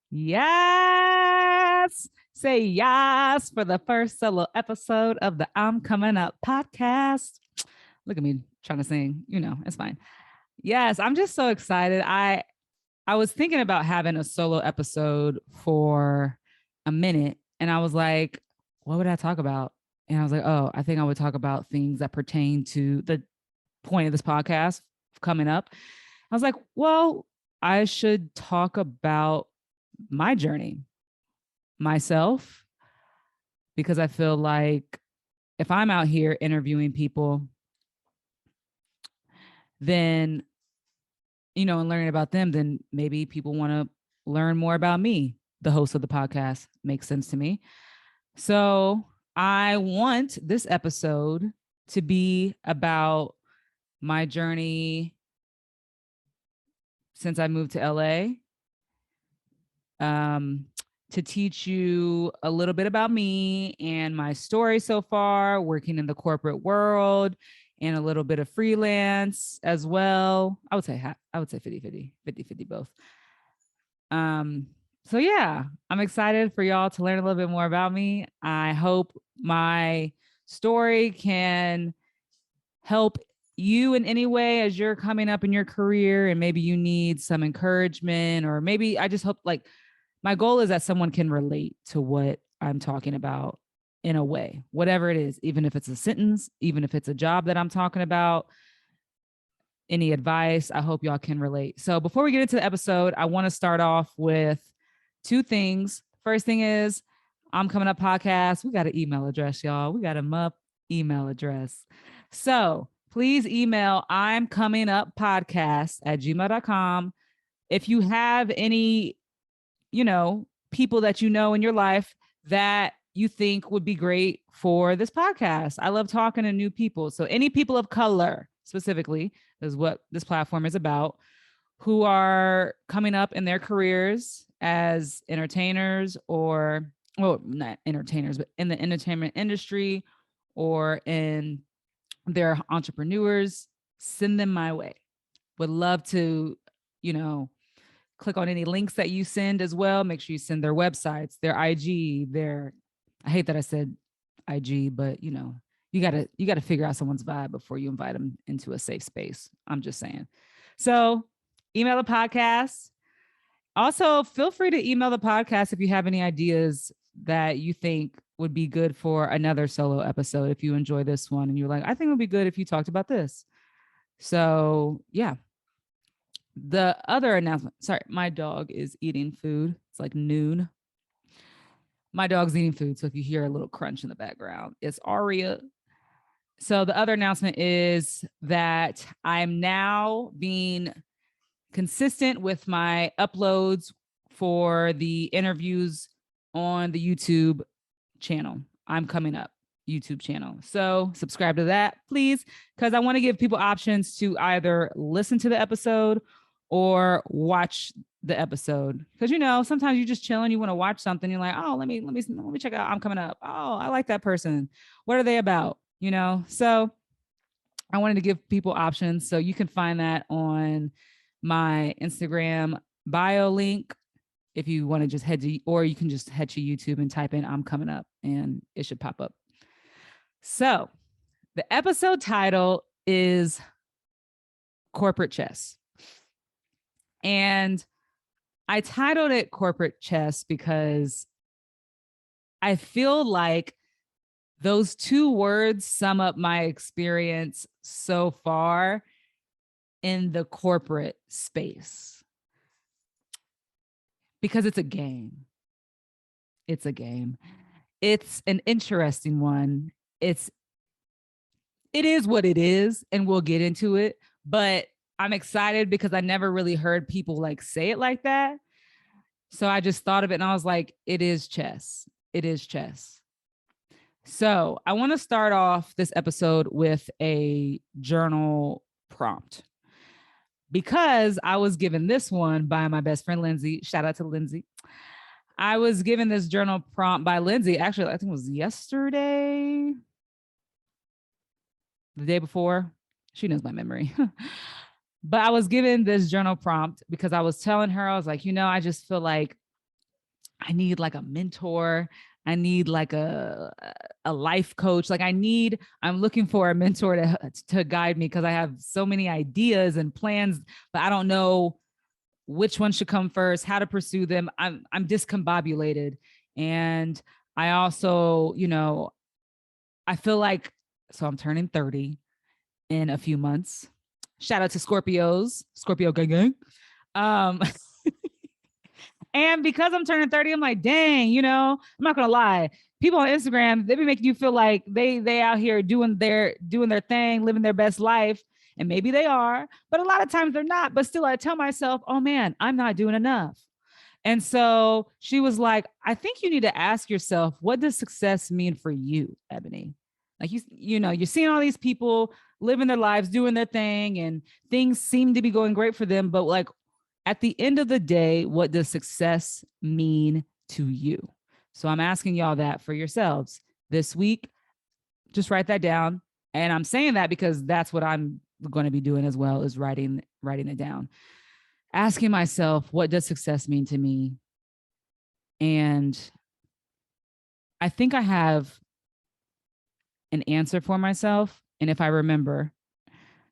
Yes. Say yes for the first solo episode of the I'm Coming Up podcast. Look at me trying to sing. It's fine. Yes, I'm just so excited. I was thinking about having a solo episode for a minute and I was like, what would I talk about? And I was like, oh, I think I would talk about things that pertain to the point of this podcast coming up. I was like, well, I should talk about my journey, myself, because I feel like if I'm out here interviewing people, then, and learning about them, then maybe people want to learn more about me, the host of the podcast. Makes sense to me. So I want this episode to be about my journey since I moved to LA, to teach you a little bit about me and my story so far, working in the corporate world and a little bit of freelance as well. I would say 50-50 both. So yeah, I'm excited for y'all to learn a little bit more about me. I hope my story can help you in any way as you're coming up in your career and maybe you need some encouragement, or maybe I just hope, like, my goal is that someone can relate to what I'm talking about in a way, whatever it is, even if it's a sentence, even if it's a job that I'm talking about, any advice, I hope y'all can relate. So before we get into the episode, I want to start off with two things. First thing is, I'm Coming Up podcast. We got an email address, y'all. We got a MUP email address. So please email I'm Coming Up podcast at gmail.com. If you have any, people that you know in your life that you think would be great for this podcast. I love talking to new people. So any people of color specifically is what this platform is about, who are coming up in their careers as entertainers, or, well, not entertainers, but in the entertainment industry or in their entrepreneurs, send them my way. Would love to, click on any links that you send as well. Make sure you send their websites, their IG, I hate that I said IG, but you gotta figure out someone's vibe before you invite them into a safe space. I'm just saying. So email the podcast. Also, feel free to email the podcast if you have any ideas that you think would be good for another solo episode. If you enjoy this one and you're like, I think it would be good if you talked about this. So yeah. The other announcement, sorry, my dog is eating food. It's like noon. My dog's eating food. So if you hear a little crunch in the background, it's Aria. So the other announcement is that I'm now being consistent with my uploads for the interviews on the YouTube channel. I'm Coming Up YouTube channel. So subscribe to that, please, because I want to give people options to either listen to the episode or watch the episode. Because sometimes you just chilling, you want to watch something, you're like, oh, let me check out I'm Coming Up. Oh, I like that person. What are they about? So I wanted to give people options. So you can find that on my Instagram bio link if you want to just head to, or you can just head to YouTube and type in I'm Coming Up and it should pop up. So the episode title is Corporate Chess. And I titled it Corporate Chess because I feel like those two words sum up my experience so far in the corporate space. Because it's a game. It's a game. It's an interesting one. It is what it is, and we'll get into it. But I'm excited because I never really heard people like say it like that. So I just thought of it and I was like, it is chess. It is chess. So I want to start off this episode with a journal prompt because I was given this one by my best friend, Lindsay. Shout out to Lindsay. I was given this journal prompt by Lindsay. Actually, I think it was yesterday, the day before. She knows my memory. But I was given this journal prompt because I was telling her, I was like, I just feel like I need like a mentor. I need like a life coach. Like I'm looking for a mentor to guide me because I have so many ideas and plans, but I don't know which one should come first, how to pursue them. I'm discombobulated. And I also, I feel like, so I'm turning 30 in a few months. Shout out to Scorpios, Scorpio gang gang. Um, and because I'm turning 30, I'm like, dang, I'm not gonna lie. People on Instagram, they be making you feel like they out here doing their thing, living their best life. And maybe they are, but a lot of times they're not. But still, I tell myself, oh man, I'm not doing enough. And so she was like, I think you need to ask yourself, what does success mean for you, Ebony? Like you're seeing all these people living their lives, doing their thing, and things seem to be going great for them. But like at the end of the day, what does success mean to you? So I'm asking y'all that for yourselves this week. Just write that down. And I'm saying that because that's what I'm going to be doing as well, is writing it down. Asking myself, what does success mean to me? And I think I have an answer for myself. And if I remember,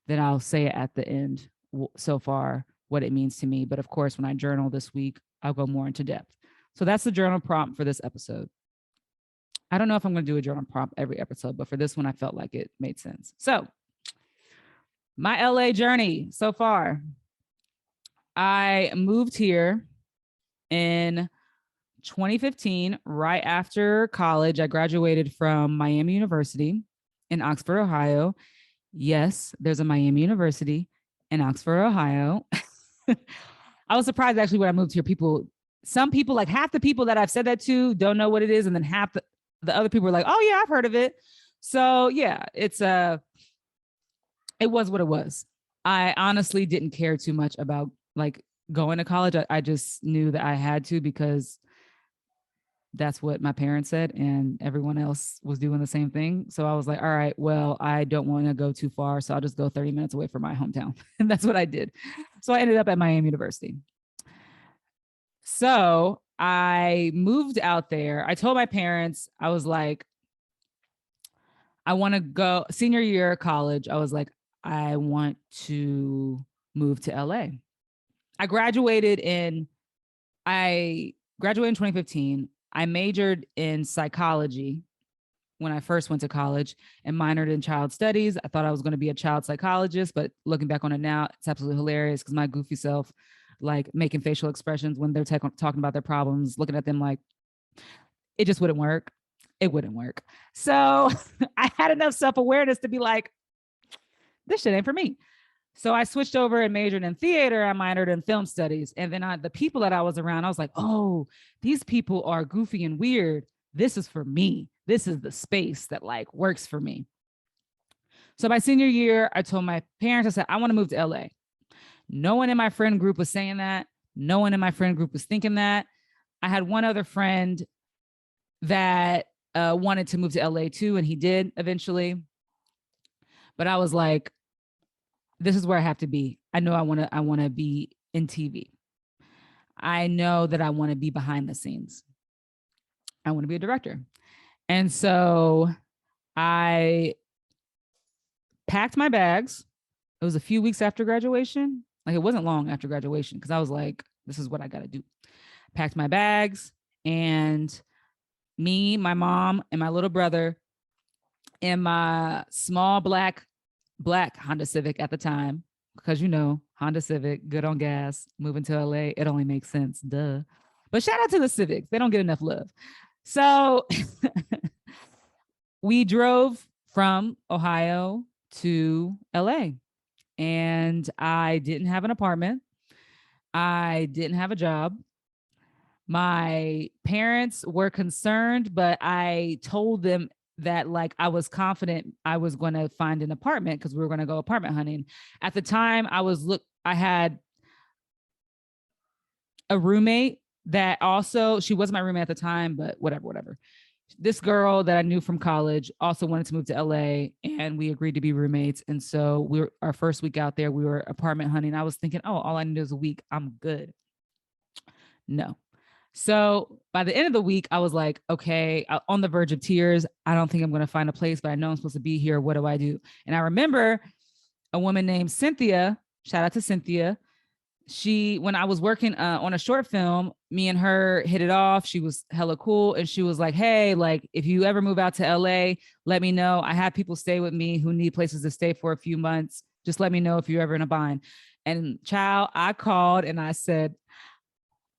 then I'll say it at the end so far, what it means to me. But of course, when I journal this week, I'll go more into depth. So that's the journal prompt for this episode. I don't know if I'm going to do a journal prompt every episode, but for this one, I felt like it made sense. So my LA journey so far, I moved here in 2015, right after college. I graduated from Miami University in Oxford, Ohio. Yes, there's a Miami University in Oxford, Ohio. I was surprised actually when I moved here. Some people, like half the people that I've said that to, don't know what it is, and then half the other people are like, "Oh yeah, I've heard of it." So yeah, it was what it was. I honestly didn't care too much about like going to college. I just knew that I had to because that's what my parents said, and everyone else was doing the same thing. So I was like, all right, well, I don't want to go too far, so I'll just go 30 minutes away from my hometown. And that's what I did. So I ended up at Miami University. So I moved out there. I told my parents, I was like, I want to go senior year of college. I was like, I want to move to LA. I graduated in 2015. I majored in psychology when I first went to college and minored in child studies. I thought I was going to be a child psychologist, but looking back on it now, it's absolutely hilarious because my goofy self, like making facial expressions when they're talking about their problems, looking at them like it just wouldn't work. It wouldn't work. So I had enough self-awareness to be like, this shit ain't for me. So I switched over and majored in theater. I minored in film studies. And then the people that I was around, I was like, oh, these people are goofy and weird. This is for me. This is the space that like works for me. So my senior year, I told my parents, I said, I want to move to LA. No one in my friend group was saying that. No one in my friend group was thinking that. I had one other friend that wanted to move to LA too, and he did eventually. But I was like, this is where I have to be. I know I want to be in TV. I know that I want to be behind the scenes. I want to be a director. And so I packed my bags. It was a few weeks after graduation. Like it wasn't long after graduation because I was like, this is what I got to do. Packed my bags, and me, my mom, and my little brother in my small black Honda Civic at the time, because Honda Civic, good on gas, moving to LA, it only makes sense, duh. But shout out to the Civics, they don't get enough love. So we drove from Ohio to LA, and I didn't have an apartment. I didn't have a job. My parents were concerned, but I told them that like I was confident I was going to find an apartment because we were going to go apartment hunting. At the time, I had a roommate that also, she wasn't my roommate at the time, but whatever. This girl that I knew from college also wanted to move to LA, and we agreed to be roommates. And so our first week out there, we were apartment hunting. I was thinking, oh, all I need is a week. I'm good. No. So by the end of the week, I was like, okay, on the verge of tears. I don't think I'm going to find a place, but I know I'm supposed to be here. What do I do? And I remember a woman named Cynthia. Shout out to Cynthia. When I was working on a short film, me and her hit it off. She was hella cool. And she was like, hey, like, if you ever move out to LA, let me know. I have people stay with me who need places to stay for a few months. Just let me know if you're ever in a bind. And child, I called and I said,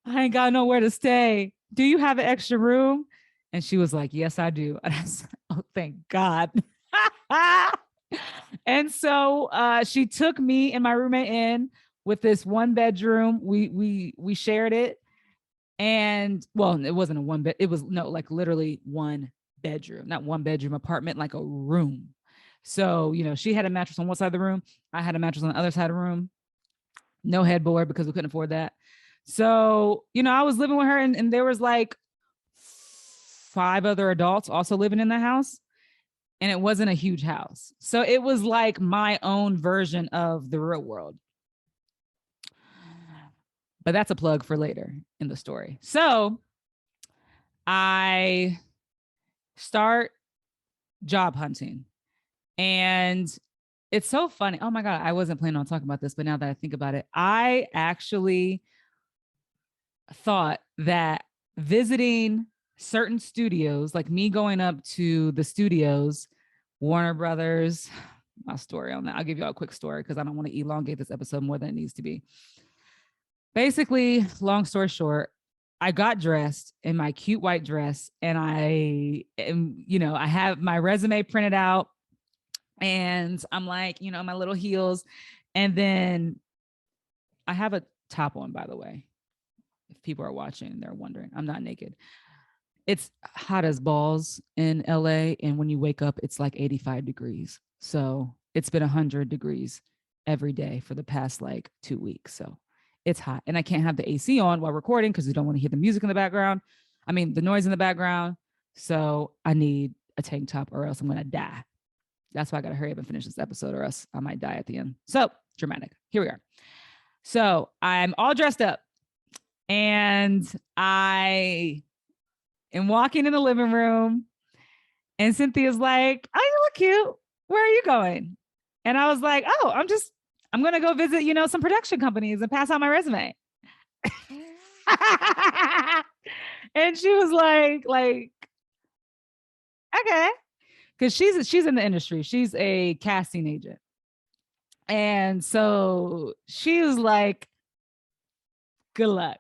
I ain't got nowhere to stay. Do you have an extra room? And she was like, yes, I do. And I said, oh, thank God. And so she took me and my roommate in with this 1 bedroom. We shared it. And well, it wasn't a one bed. It was like literally 1 bedroom, not 1 bedroom apartment, like a room. So, she had a mattress on one side of the room. I had a mattress on the other side of the room. No headboard because we couldn't afford that. So, I was living with her and there was like 5 other adults also living in the house. And it wasn't a huge house. So it was like my own version of the real world. But that's a plug for later in the story. So I start job hunting. And it's so funny. Oh my God, I wasn't planning on talking about this, but now that I think about it, I actually thought that visiting certain studios, like me going up to the studios, Warner Brothers, my story on that. I'll give you all a quick story because I don't want to elongate this episode more than it needs to be. Basically, long story short, I got dressed in my cute white dress and I have my resume printed out and I'm like, my little heels. And then I have a top on, by the way. If people are watching, they're wondering, I'm not naked. It's hot as balls in LA. And when you wake up, it's like 85 degrees. So it's been 100 degrees every day for the past like 2 weeks. So it's hot. And I can't have the AC on while recording because you don't want to hear the music in the background. I mean, the noise in the background. So I need a tank top or else I'm going to die. That's why I got to hurry up and finish this episode or else I might die at the end. So dramatic. Here we are. So I'm all dressed up and I am walking in the living room and Cynthia's like, oh, you look cute. Where are you going? And I was like, oh, I'm going to go visit, some production companies and pass out my resume. And she was like, okay. Cause she's in the industry. She's a casting agent. And so she was like, good luck.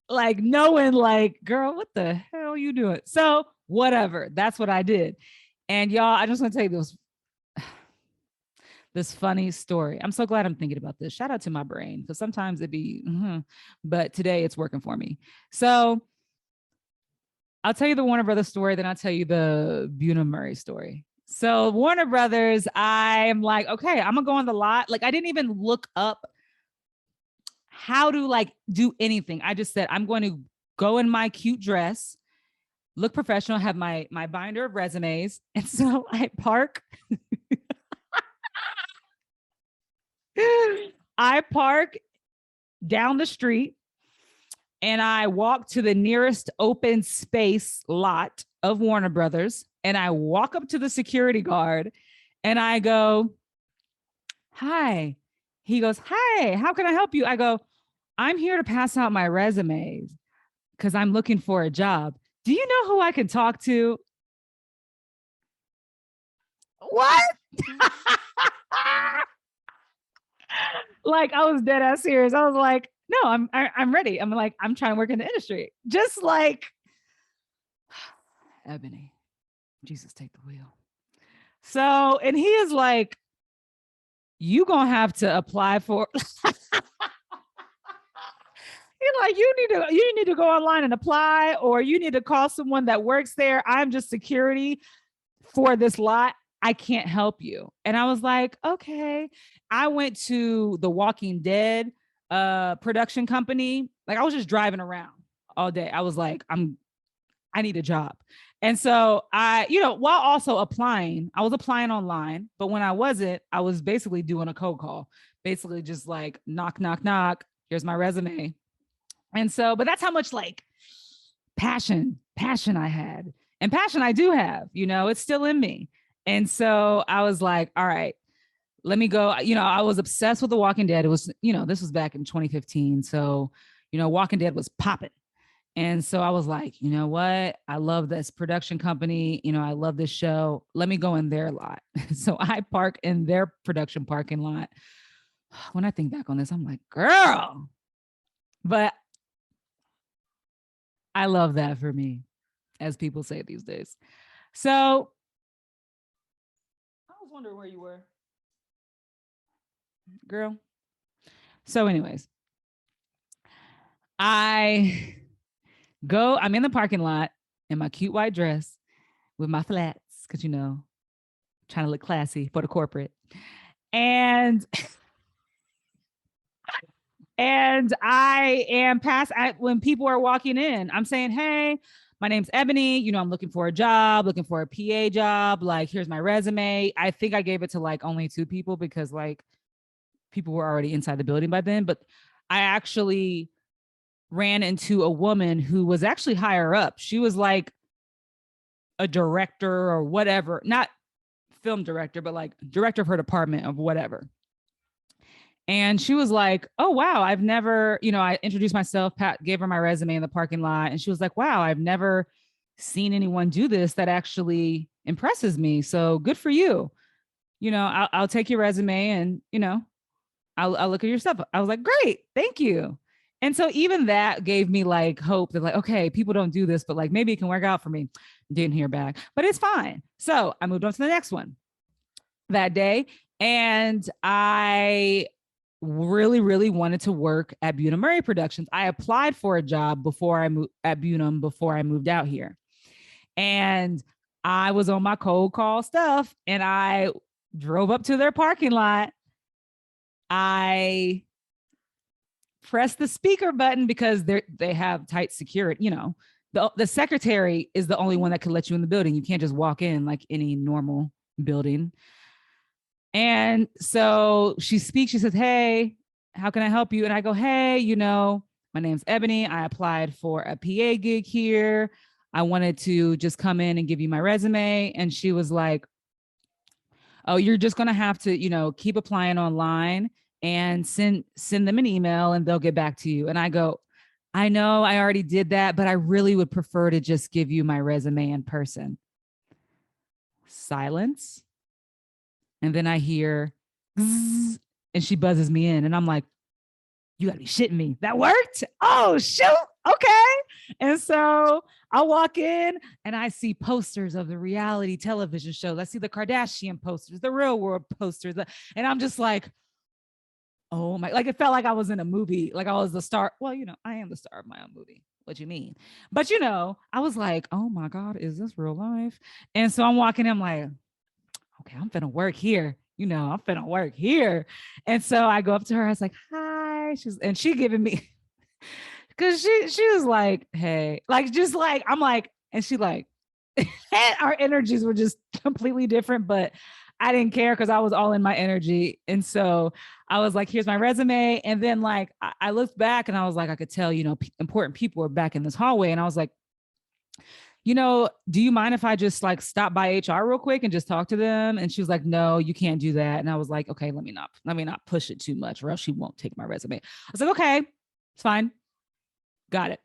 Like knowing like, girl, what the hell are you doing? So whatever, that's what I did. And y'all, I just want to tell you this funny story. I'm so glad I'm thinking about this. Shout out to my brain because sometimes it'd be, but today it's working for me. So I'll tell you the Warner Brothers story, then I'll tell you the Buna Murray story. So Warner Brothers, I'm like, okay, I'm gonna go on the lot. Like I didn't even look up how to like do anything. I just said, I'm going to go in my cute dress, look professional, have my binder of resumes. And so I park. I park down the street and I walk to the nearest open space lot of Warner Brothers. And I walk up to the security guard and I go, hi. He goes, hi, how can I help you? I go, I'm here to pass out my resumes because I'm looking for a job. Do you know who I can talk to? What? Like I was dead ass serious. I was like, no, I'm ready. I'm like, I'm trying to work in the industry. Just like Eboni, Jesus, take the wheel. So, and he is like, you gonna have to apply for. He's like, you need to go online and apply, or you need to call someone that works there. I'm just security for this lot. I can't help you. And I was like, okay. I went to the Walking Dead production company. Like I was just driving around all day. I was like, I need a job. And so I, while also applying, I was applying online, but when I wasn't, I was basically doing a cold call, basically just like knock, knock, knock. Here's my resume. And so, but that's how much like passion I had, and passion I do have, it's still in me. And so I was like, all right, let me go. I was obsessed with The Walking Dead. It was, this was back in 2015. So, Walking Dead was popping. And so I was like, you know what? I love this production company. I love this show. Let me go in their lot. So I park in their production parking lot. When I think back on this, I'm like, girl. But I love that for me, as people say these days. So I was wondering where you were, girl. So, anyways, I'm in the parking lot in my cute white dress with my flats, because, trying to look classy for the corporate. And I am when people are walking in, I'm saying, hey, my name's Eboni. I'm looking for a job, looking for a PA job. Like, here's my resume. I think I gave it to like only 2 people because like people were already inside the building by then. But I actually ran into a woman who was actually higher up. She was like a director or whatever, not film director, but like director of her department of whatever. And she was like, oh, wow, I've never, I introduced myself, gave her my resume in the parking lot. And she was like, wow, I've never seen anyone do this that actually impresses me. So good for you. I'll take your resume and, I'll look at your stuff. I was like, great, thank you. And so even that gave me like hope that like, okay, people don't do this, but like maybe it can work out for me. Didn't hear back, but it's fine. So I moved on to the next one that day. And I really, really wanted to work at Bunim Murray Productions. I applied for a job before I moved at Bunim before I moved out here. And I was on my cold call stuff and I drove up to their parking lot. I pressed the speaker button because they have tight security. The secretary is the only one that could let you in the building. You can't just walk in like any normal building. And so she speaks, she says, hey, how can I help you? And I go, hey, my name's Eboni. I applied for a PA gig here. I wanted to just come in and give you my resume. And she was like, oh, you're just going to have to, keep applying online and send them an email and they'll get back to you. And I go, I know I already did that, but I really would prefer to just give you my resume in person. Silence. And then I hear, and she buzzes me in. And I'm like, you gotta be shitting me. That worked? Oh, shoot. Okay. And so I walk in and I see posters of the reality television shows. I see the Kardashian posters, the Real World posters. And I'm just like, oh my, like it felt like I was in a movie. Like I was the star. Well, I am the star of my own movie. What you mean? But I was like, oh my God, is this real life? And so I'm walking in, I'm like, okay, I'm finna work here. I'm finna work here. And so I go up to her. I was like, hi. She giving me, cause she was like, hey, like, just like, I'm like, and she like, our energies were just completely different, but I didn't care because I was all in my energy. And so I was like, here's my resume. And then like, I looked back and I was like, I could tell, important people were back in this hallway. And I was like, do you mind if I just like stop by HR real quick and just talk to them? And she was like, no, you can't do that. And I was like, okay, let me not push it too much or else she won't take my resume. I was like, okay, it's fine. Got it.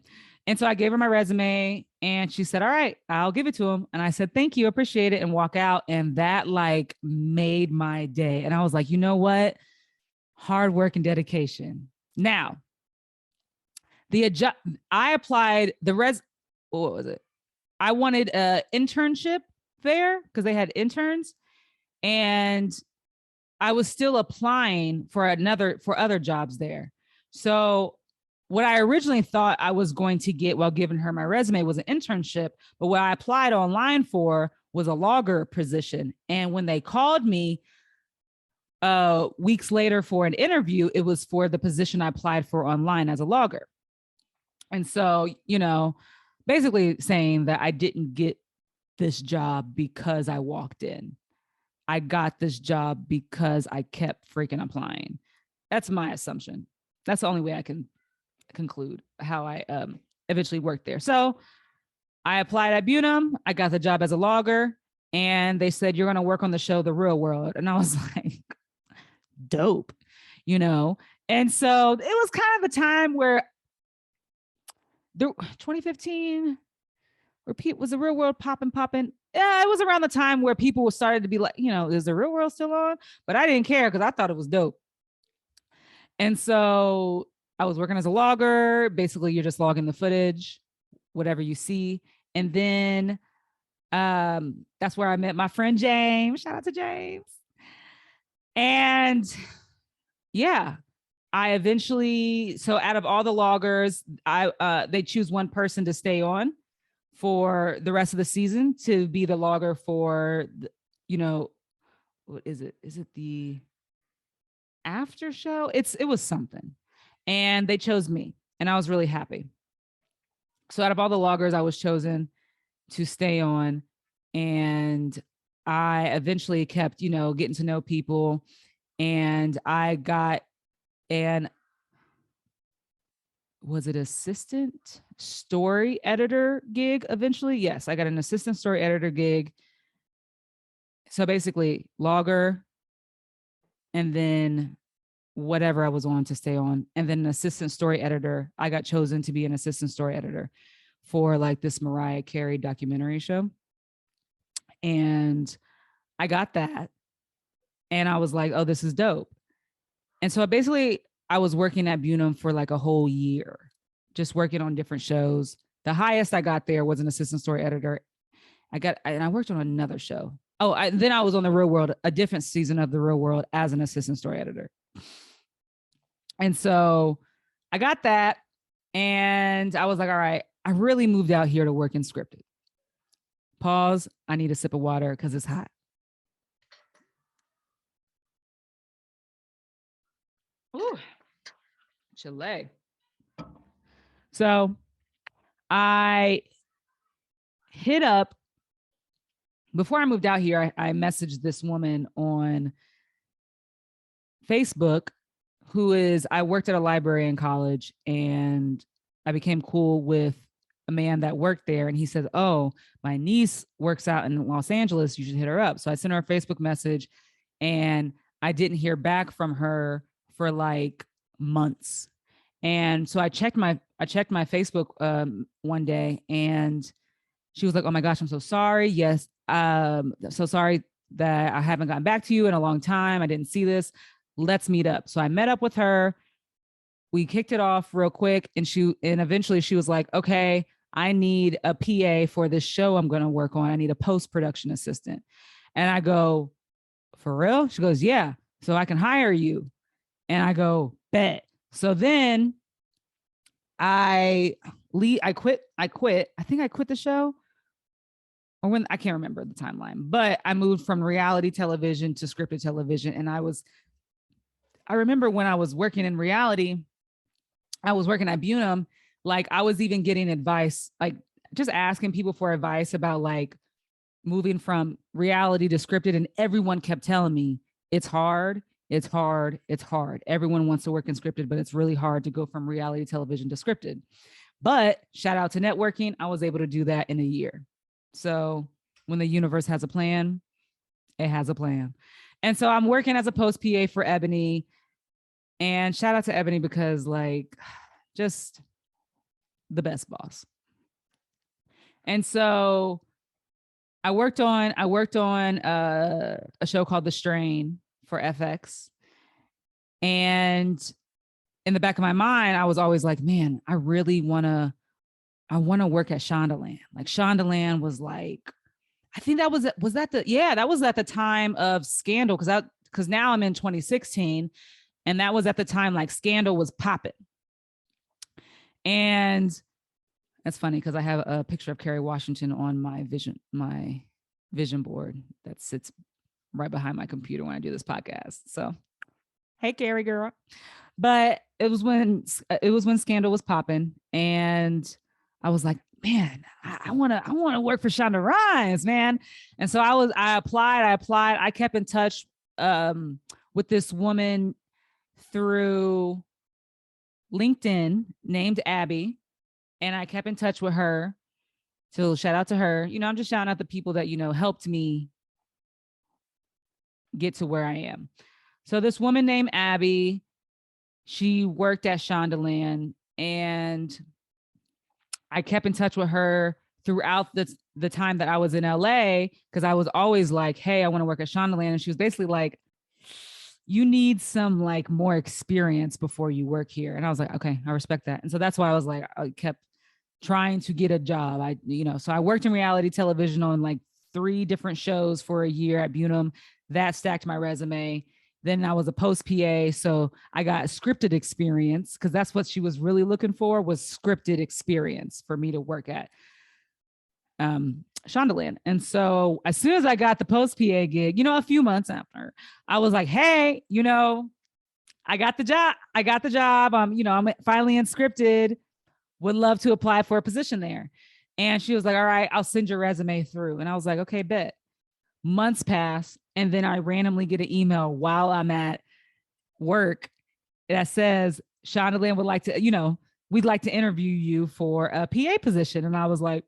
And so I gave her my resume and she said, all right, I'll give it to him. And I said, thank you, appreciate it, and walk out. And that like made my day. And I was like, you know what? Hard work and dedication. Now, I applied what was it? I wanted an internship there because they had interns, and I was still applying for other jobs there. So what I originally thought I was going to get while giving her my resume was an internship, but what I applied online for was a logger position. And when they called me weeks later for an interview, it was for the position I applied for online as a logger. And so, basically saying that I didn't get this job because I walked in. I got this job because I kept freaking applying. That's my assumption. That's the only way I can conclude how I eventually worked there. So I applied at Bunam. I got the job as a logger, and they said, you're going to work on the show, The Real World. And I was like, dope, you know? And so it was kind of the time where 2015, where was The Real World popping. Yeah, it was around the time where people started to be like, is The Real World still on? But I didn't care because I thought it was dope. And so I was working as a logger. Basically, you're just logging the footage, whatever you see. And then that's where I met my friend James. Shout out to James. And yeah, I eventually, so out of all the loggers, they choose one person to stay on for the rest of the season to be the logger for, what is it? Is it the after show? It was something. And they chose me, and I was really happy. So out of all the loggers, I was chosen to stay on, and I eventually kept, getting to know people, and I got was it assistant story editor gig eventually? Yes, I got an assistant story editor gig. So basically logger, and then whatever I was on to stay on, and then an assistant story editor. I got chosen to be an assistant story editor for like this Mariah Carey documentary show. And I got that. And I was like, oh, this is dope. And so I was working at Bunam for like a whole year, just working on different shows. The highest I got there was an assistant story editor. And I worked on another show. Then I was on The Real World, a different season of The Real World as an assistant story editor. And so I got that, and I was like, all right, I really moved out here to work in scripted. Pause. I need a sip of water because it's hot. Ooh, Chile. So I hit up, before I moved out here, I messaged this woman on Facebook I worked at a library in college, and I became cool with a man that worked there. And he said, oh, my niece works out in Los Angeles. You should hit her up. So I sent her a Facebook message, and I didn't hear back from her for like months. And so I checked my Facebook one day, and she was like, oh my gosh, I'm so sorry. Yes. So sorry that I haven't gotten back to you in a long time. I didn't see this. Let's meet up. So I met up with her. We kicked it off real quick, and eventually she was like, okay, I need a PA for this show I'm going to work on. I need a post-production assistant. And I go, for real? She goes, yeah. So I can hire you. And I go, bet. So then I quit. I think I quit the show, or when, I can't remember the timeline, but I moved from reality television to scripted television. And I remember when I was working in reality, I was working at Bunam, like I was even getting advice, like just asking people for advice about like moving from reality to scripted. And everyone kept telling me it's hard. It's hard. It's hard. Everyone wants to work in scripted, but it's really hard to go from reality television to scripted. But shout out to networking, I was able to do that in a year. So when the universe has a plan, it has a plan. And so I'm working as a post PA for Eboni, and shout out to Eboni because like just the best boss. And so I worked on a show called The Strain for FX. And in the back of my mind, I was always like, man, I want to work at Shondaland. Like Shondaland was like, I think that was at the time of Scandal. Cause now I'm in 2016, and that was at the time like Scandal was popping. And that's funny because I have a picture of Kerry Washington on my vision board that sits right behind my computer when I do this podcast. So, hey, Kerry girl. But it was when Scandal was popping, and I was like, man, I want to work for Shonda Rhimes, man. And so I applied. I kept in touch with this woman through LinkedIn named Abby, and I kept in touch with her. So shout out to her. I'm just shouting out the people that, helped me get to where I am. So this woman named Abby, she worked at Shondaland, and I kept in touch with her throughout the time that I was in LA, because I was always like, hey, I want to work at Shondaland. And she was basically like, you need some like more experience before you work here. And I was like, okay, I respect that. And so that's why I was like, I kept trying to get a job. So I worked in reality television on like 3 different shows for a year at Bunham. That stacked my resume. Then I was a post PA. So I got scripted experience, because that's what she was really looking for, was scripted experience for me to work at Shondaland. And so as soon as I got the post PA gig, a few months after, I was like, hey, I got the job. I'm finally unscripted. Would love to apply for a position there. And she was like, all right, I'll send your resume through. And I was like, okay, bet. Months pass. And then I randomly get an email while I'm at work that says, Shondaland would like to, we'd like to interview you for a PA position. And I was like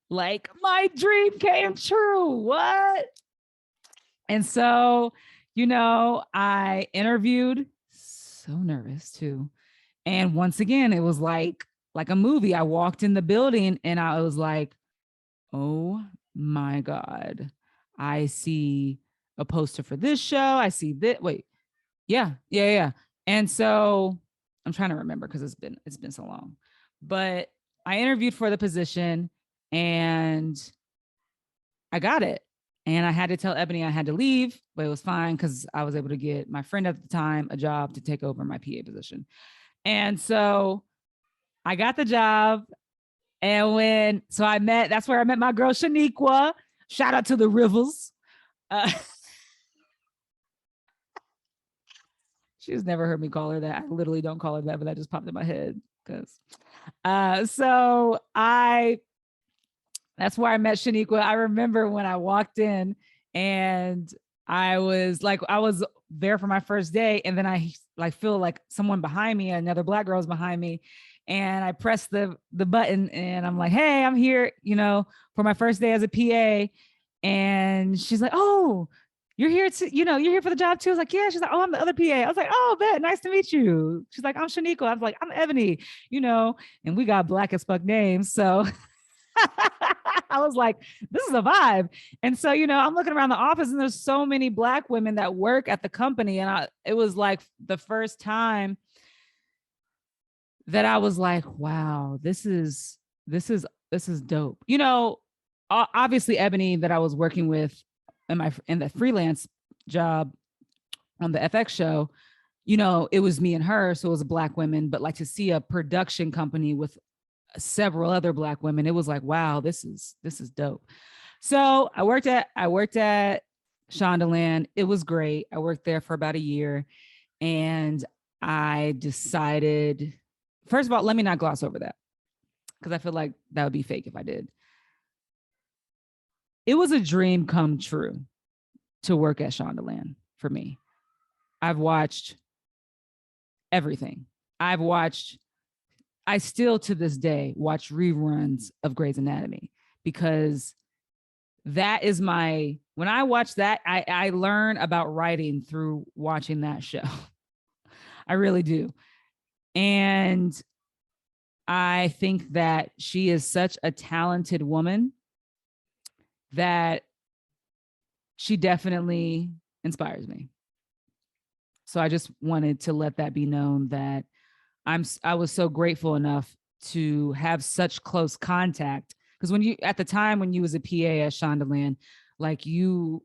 my dream came true. What? And so, I interviewed, so nervous too. And once again, it was like a movie. I walked in the building and I was like, oh my God, I see a poster for this show. I see that. Wait, yeah. And so I'm trying to remember, because it's been so long, but I interviewed for the position and I got it. And I had to tell Eboni I had to leave, but it was fine, because I was able to get my friend at the time a job to take over my PA position. And so I got the job. And that's where I met my girl, Shaniqua. Shout out to the Rivers. She's never heard me call her that. I literally don't call her that, but that just popped in my head. That's where I met Shaniqua. I remember when I walked in and I was there for my first day. And then I feel like someone behind me, another Black girl's behind me. And I pressed the button and I'm like, hey, I'm here, for my first day as a PA. And she's like, oh, you're here you're here for the job too. I was like, yeah. She's like, oh, I'm the other PA. I was like, oh, bet. Nice to meet you. She's like, I'm Shaniqua. I was like, I'm Eboni, and we got Black as fuck names. So I was like, this is a vibe. And so, I'm looking around the office and there's so many Black women that work at the company. And it was like the first time that I was like, wow, this is dope. Obviously Eboni, that I was working with in the freelance job on the FX show, it was me and her. So it was Black women, but to see a production company with several other Black women, it was like, wow, this is dope. So I worked at Shondaland. It was great. I worked there for about a year, and I decided, first of all, let me not gloss over that, because I feel like that would be fake if I did. It was a dream come true to work at Shondaland for me. I've watched everything. I still to this day watch reruns of Grey's Anatomy, because that is when I watch that, I learn about writing through watching that show. I really do. And I think that she is such a talented woman that she definitely inspires me. So I just wanted to let that be known, that I was so grateful enough to have such close contact. Because at the time when you was a PA at Shondaland, you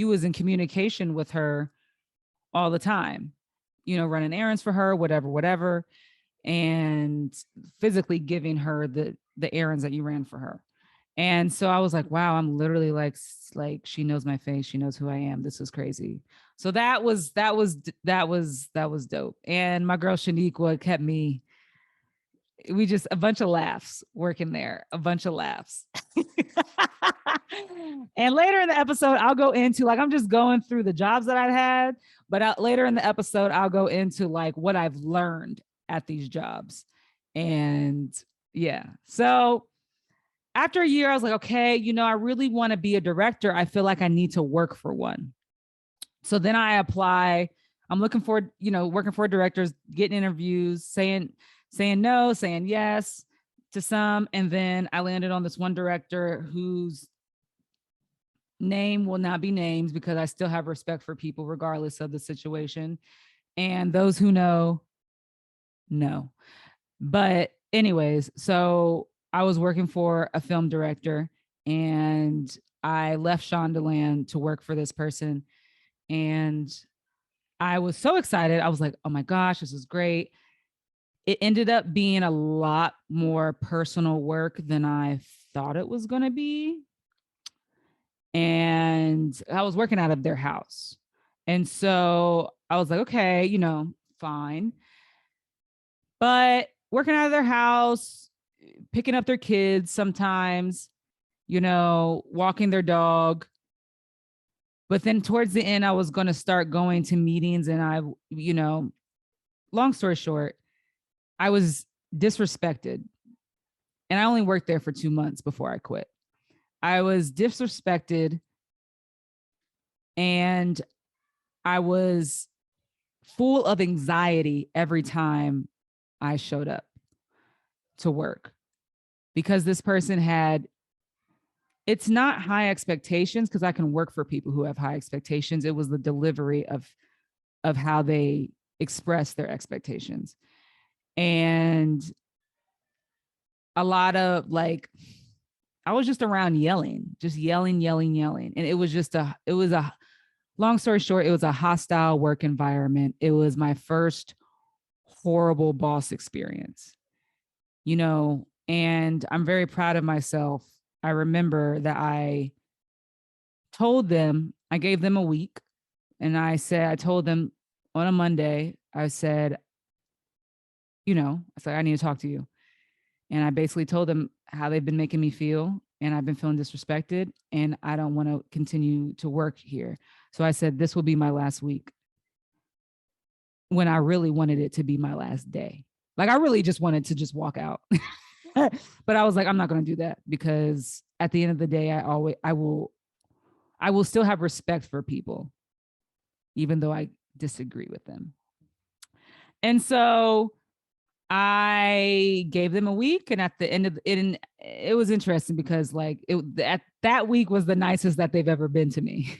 was in communication with her all the time, running errands for her, whatever, and physically giving her the errands that you ran for her. And so I was like, wow, I'm literally like she knows my face. She knows who I am. This is crazy. So that was dope. And my girl Shaniqua kept me, we just a bunch of laughs working there, a bunch of laughs. And later in the episode, I'll go into I'm just going through the jobs that I've had, but later in the episode, I'll go into what I've learned at these jobs. And yeah, so after a year, I was like, okay, you know, I really want to be a director. I feel like I need to work for one. So then I apply. I'm looking for, you know, working for directors, getting interviews, saying no, saying yes to some. And then I landed on this one director whose name will not be named because I still have respect for people regardless of the situation. And those who know. But anyways, so I was working for a film director and I left Shondaland to work for this person. And I was so excited. I was like, oh my gosh, this is great. It ended up being a lot more personal work than I thought it was going to be. And I was working out of their house. And so I was like, okay, you know, fine. But working out of their house, picking up their kids sometimes, you know, walking their dog. But then towards the end, I was going to start going to meetings and I, you know, long story short, I was disrespected. And I only worked there for 2 months before I quit. I was disrespected and I was full of anxiety every time I showed up to work because this person had, it's not high expectations because I can work for people who have high expectations. It was the delivery of how they express their expectations. And a lot of like, I was just around yelling, just yelling. And it was a long story short, it was a hostile work environment. It was my first horrible boss experience, you know, and I'm very proud of myself. I remember that I gave them a week and I told them on a Monday, I said, you know, I said, I need to talk to you. And I basically told them how they've been making me feel. And I've been feeling disrespected and I don't want to continue to work here. So I said, this will be my last week when I really wanted it to be my last day. Like I really just wanted to just walk out. But I was like, I'm not going to do that because at the end of the day, I will still have respect for people, even though I disagree with them. And so I gave them a week, and at the end of it, it was interesting because like that week was the nicest that they've ever been to me.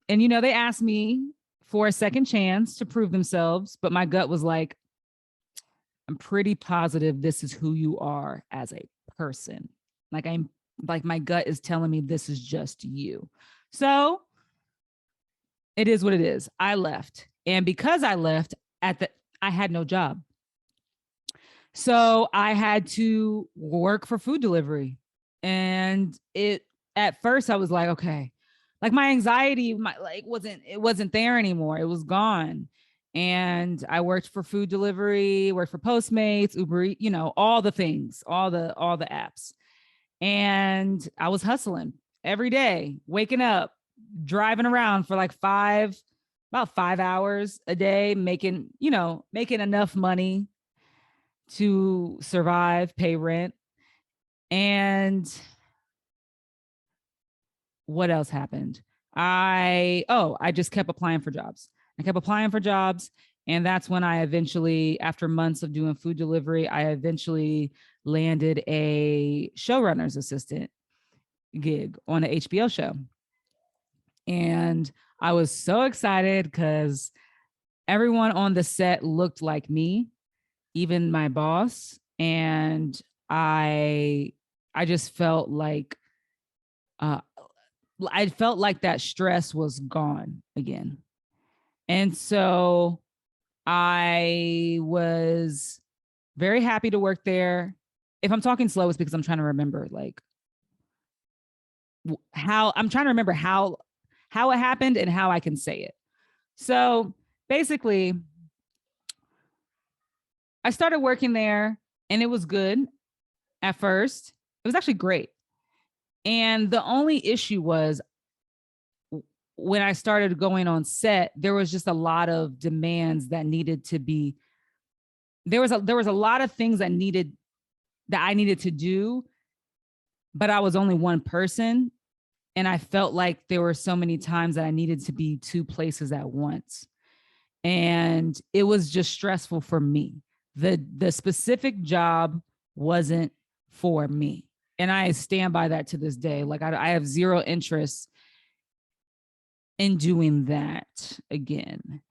And you know, they asked me for a second chance to prove themselves, but my gut was like, I'm pretty positive this is who you are as a person. Like my gut is telling me this is just you. So it is what it is. I left. And because I left I had no job. So I had to work for food delivery. And at first I was like, okay, like my anxiety, it wasn't there anymore. It was gone. And I worked for food delivery, worked for Postmates, Uber, you know, all the things, all the apps. And I was hustling every day, waking up, driving around for like about 5 hours a day, making enough money to survive, pay rent. And what else happened? I just kept applying for jobs. I kept applying for jobs. And that's when I eventually, after months of doing food delivery, I eventually landed a showrunner's assistant gig on an HBO show. And I was so excited because everyone on the set looked like me, even my boss. And I just felt like I felt like that stress was gone again. And so I was very happy to work there. If I'm talking slow, it's because I'm trying to remember like how it happened and how I can say it. So basically, I started working there and it was good at first. It was actually great. And the only issue was when I started going on set, there was just a lot of demands that needed to be, there was a lot of things that I needed to do but I was only one person. And I felt like there were so many times that I needed to be two places at once. And it was just stressful for me. The specific job wasn't for me. And I stand by that to this day. Like I have zero interest in doing that again.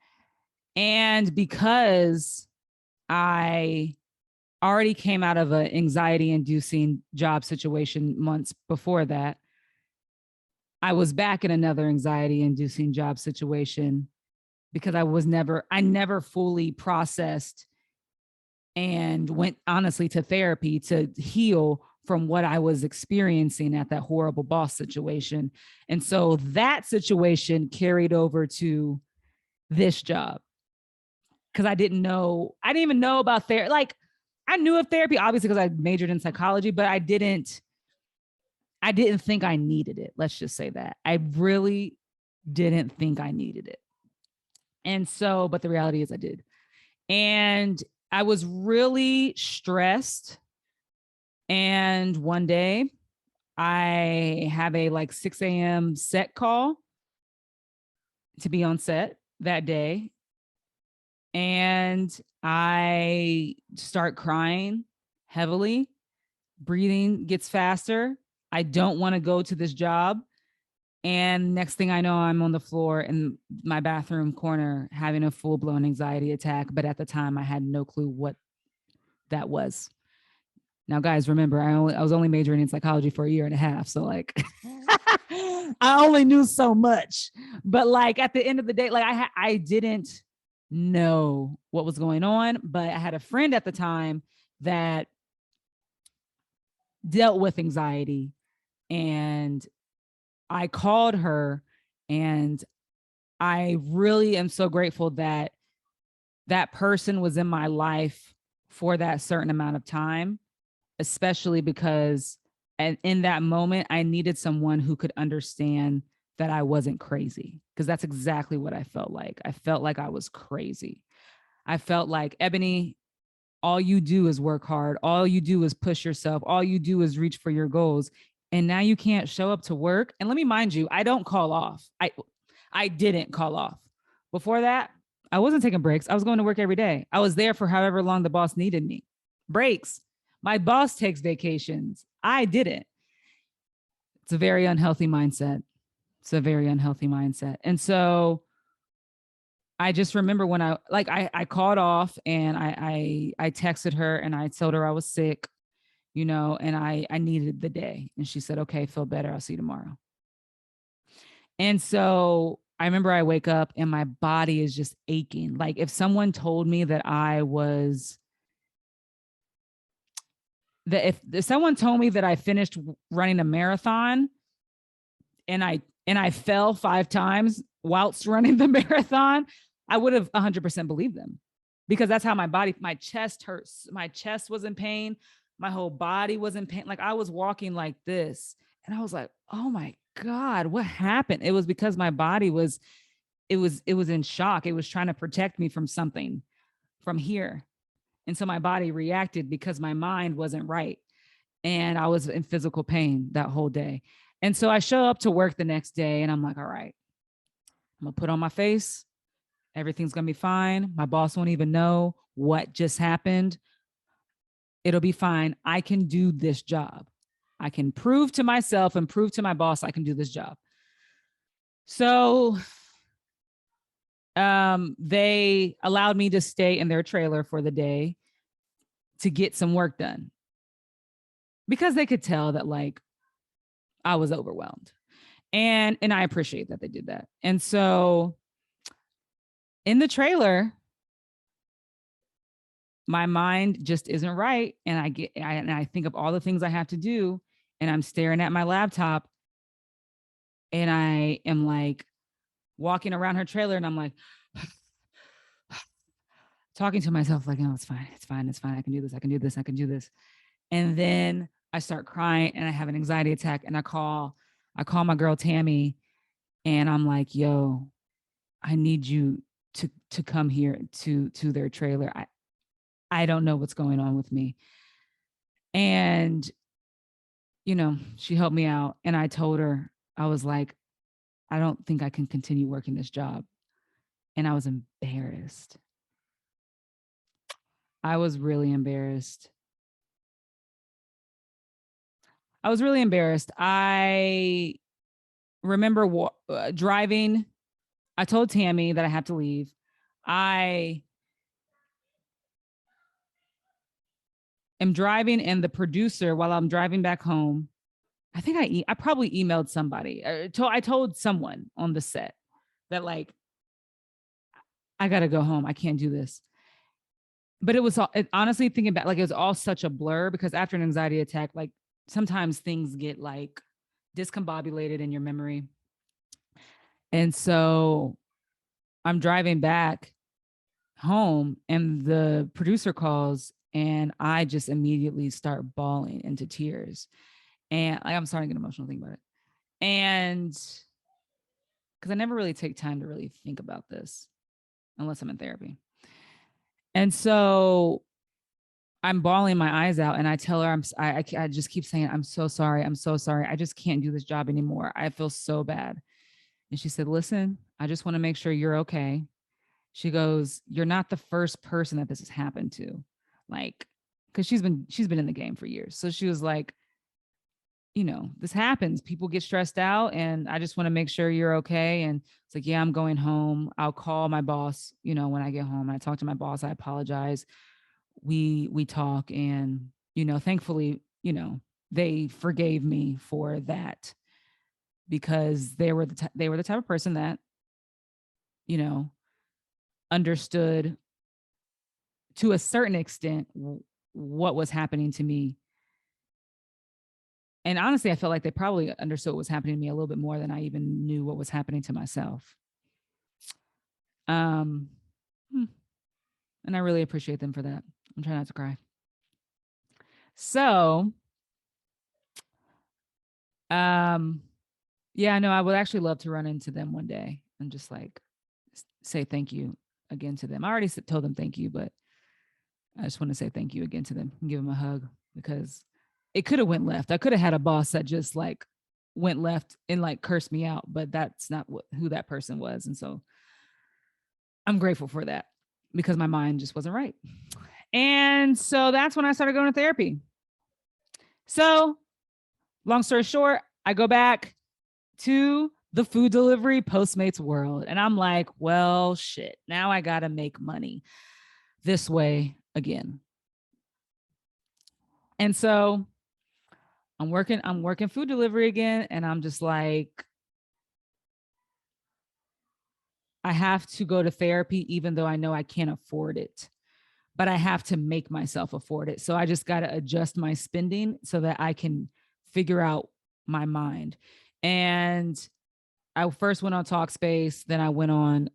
And because I already came out of an anxiety inducing job situation months before that, I was back in another anxiety inducing job situation because I never fully processed and went honestly to therapy to heal from what I was experiencing at that horrible boss situation. And so that situation carried over to this job because I didn't even know about therapy. Like I knew of therapy, obviously, because I majored in psychology, but I didn't think I needed it. Let's just say that. I really didn't think I needed it. And so, but the reality is I did. And I was really stressed. And one day I have a like 6 a.m. set call to be on set that day. And I start crying heavily, breathing gets faster. I don't want to go to this job. And next thing I know, I'm on the floor in my bathroom corner having a full blown anxiety attack. But at the time, I had no clue what that was. Now, guys, remember, I was only majoring in psychology for a year and a half. So like, I only knew so much. But like at the end of the day, like I didn't know what was going on. But I had a friend at the time that dealt with anxiety, and I called her, and I really am so grateful that that person was in my life for that certain amount of time, especially because in that moment, I needed someone who could understand that I wasn't crazy, because that's exactly what I felt like. I felt like I was crazy. I felt like, Eboni, all you do is work hard. All you do is push yourself. All you do is reach for your goals. And now you can't show up to work. And let me mind you, I don't call off. I didn't call off. Before that, I wasn't taking breaks. I was going to work every day. I was there for however long the boss needed me. Breaks. My boss takes vacations. I didn't. It's a very unhealthy mindset. It's a very unhealthy mindset. And so I just remember when I called off, and I texted her and I told her I was sick, you know, and I needed the day. And she said, okay, feel better. I'll see you tomorrow. And so I remember I wake up and my body is just aching. Like if someone told me that if someone told me that I finished running a marathon and I fell 5 times whilst running the marathon, I would have 100% believed them, because that's how my chest hurts. My chest was in pain. My whole body was in pain. Like I was walking like this, and I was like, oh my God, what happened? It was because my body was in shock. It was trying to protect me from something from here. And so my body reacted because my mind wasn't right. And I was in physical pain that whole day. And so I show up to work the next day, and I'm like, all right, I'm going to put on my face. Everything's going to be fine. My boss won't even know what just happened. It'll be fine. I can do this job. I can prove to myself and prove to my boss I can do this job. So they allowed me to stay in their trailer for the day to get some work done, because they could tell that like I was overwhelmed. And I appreciate that they did that. And so in the trailer, my mind just isn't right. And I think of all the things I have to do, and I'm staring at my laptop, and I am like walking around her trailer, and I'm like talking to myself like, oh, it's fine. It's fine. It's fine. I can do this. I can do this. I can do this. And then I start crying, and I have an anxiety attack, and I call my girl Tammy, and I'm like, yo, I need you to come here to their trailer. I don't know what's going on with me. And she helped me out. And I told her, I was like, I don't think I can continue working this job. And I was embarrassed. I was really embarrassed. I was really embarrassed. I remember driving. I told Tammy that I have to leave. I am driving, and the producer, while I'm driving back home, I think I probably emailed somebody. I told someone on the set that, like, I got to go home. I can't do this. But it was honestly, thinking back, like, it was all such a blur, because after an anxiety attack, like, sometimes things get like discombobulated in your memory. And so I'm driving back home, and the producer calls, and I just immediately start bawling into tears. And I'm starting to get emotional thinking about it. And because I never really take time to really think about this unless I'm in therapy. And so I'm bawling my eyes out, and I tell her, I just keep saying, I'm so sorry. I'm so sorry. I just can't do this job anymore. I feel so bad. And she said, listen, I just want to make sure you're okay. She goes, you're not the first person that this has happened to. Like, because she's been in the game for years. So she was like, this happens. People get stressed out, and I just want to make sure you're okay. And it's like, yeah, I'm going home. I'll call my boss, when I get home. I talk to my boss. I apologize. We talk, and, thankfully, they forgave me for that, because they were the type of person that, understood to a certain extent what was happening to me. And honestly, I felt like they probably understood what was happening to me a little bit more than I even knew what was happening to myself. Um, and I really appreciate them for that. I'm trying not to cry. So, yeah, no, I would actually love to run into them one day and just like say thank you again to them. I already told them thank you, but I just want to say thank you again to them and give them a hug, because it could have went left. I could have had a boss that just like went left and like cursed me out, but that's not who that person was. And so I'm grateful for that, because my mind just wasn't right. And so that's when I started going to therapy. So long story short, I go back to the food delivery Postmates world, and I'm like, well, shit, now I got to make money this way again. And so I'm working food delivery again, and I'm just like, I have to go to therapy, even though I know I can't afford it, but I have to make myself afford it. So I just got to adjust my spending so that I can figure out my mind. And I first went on Talkspace, then I went on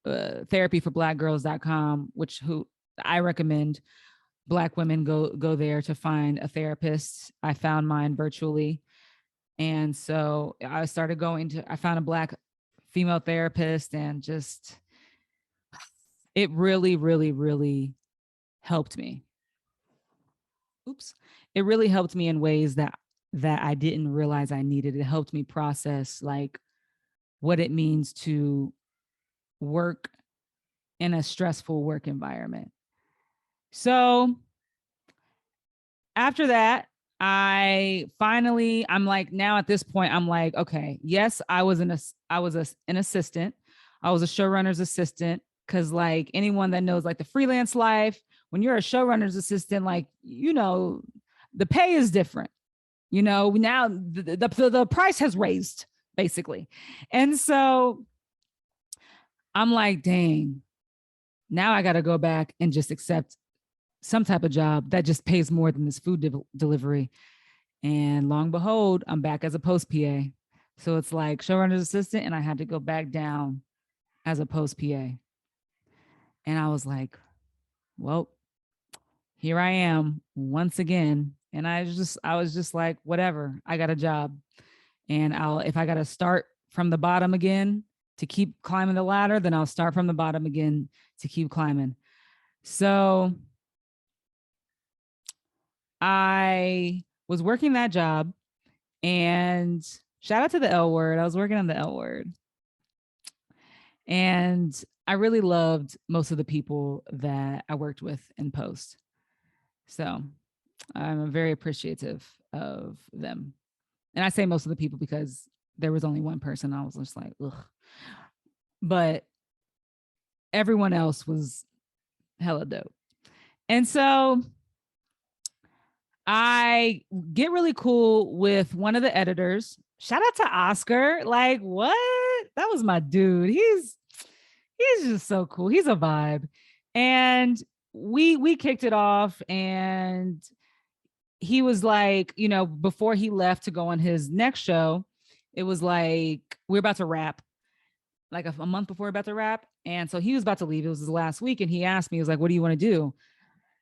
therapyforblackgirls.com, who I recommend Black women go there to find a therapist. I found mine virtually. And so I found a Black female therapist, and just, it really, really, really helped me. Oops. It really helped me in ways that I didn't realize I needed. It helped me process like what it means to work in a stressful work environment. So after that, I'm like, now at this point, I'm like, okay, yes, I was an assistant. I was a showrunner's assistant, because like anyone that knows like the freelance life, when you're a showrunner's assistant, like, the pay is different. Now the price has raised, basically. And so I'm like, dang, now I got to go back and just accept some type of job that just pays more than this food delivery. And long behold, I'm back as a post PA. So it's like showrunner's assistant, and I had to go back down as a post PA. And I was like, well, here I am once again. And I was just like, whatever, I got a job. And if I got to start from the bottom again to keep climbing the ladder, then I'll start from the bottom again to keep climbing. So I was working that job, and shout out to the L Word. I was working on the L Word, and I really loved most of the people that I worked with in post. So I'm very appreciative of them. And I say most of the people because there was only one person. I was just like, ugh. But everyone else was hella dope. And so I get really cool with one of the editors. Shout out to Oscar. Like, what? That was my dude. He's just so cool. He's a vibe. And we kicked it off, and he was like, you know, before he left to go on his next show, it was like we're about to wrap, like a month before we're about to wrap. And so he was about to leave. It was his last week. And he asked me, he was like, what do you want to do?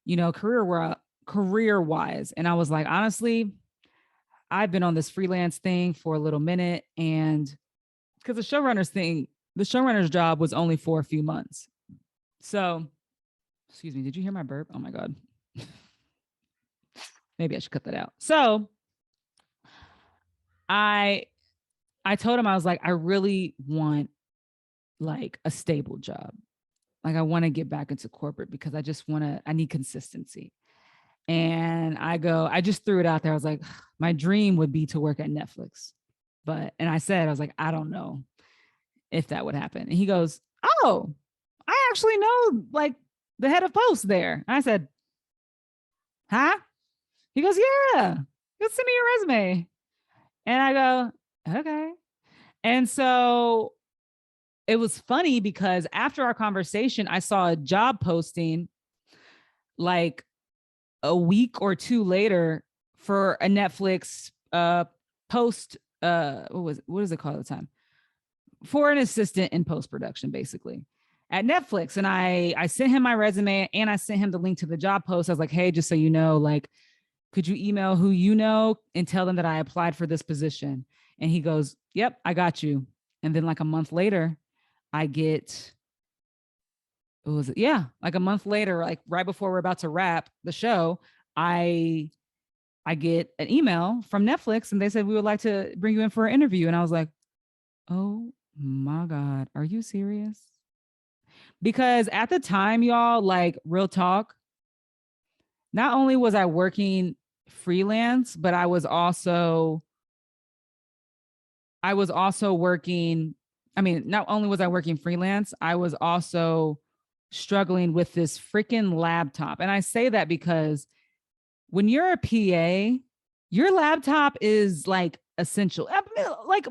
You know, career wise. And I was like, honestly, I've been on this freelance thing for a little minute. And because the showrunner's job was only for a few months. So, excuse me, did you hear my burp? Oh my God. Maybe I should cut that out. So I told him, I was like, I really want like a stable job. Like I want to get back into corporate because I need consistency. And I just threw it out there. I was like, my dream would be to work at Netflix. And I said, I was like, I don't know if that would happen. And he goes, oh, I actually know like the head of post there. And I said, huh? He goes, yeah, just send me your resume. And I go, okay. And so it was funny because after our conversation, I saw a job posting like a week or two later for a Netflix post what is it called at the time? For an assistant in post-production, basically at Netflix. And I sent him my resume and I sent him the link to the job post. I was like, hey, just so you know, like, could you email who you know and tell them that I applied for this position? And he goes, yep, I got you. And then like a month later, I get, what was it? Yeah, like a month later, like right before we're about to wrap the show, I get an email from Netflix and they said we would like to bring you in for an interview. And I was like, oh my God, are you serious? Because at the time, y'all, like real talk, not only was I working freelance, but I was also working. I mean, not only was I working freelance, I was also struggling with this freaking laptop. And I say that because when you're a PA, your laptop is like essential. Like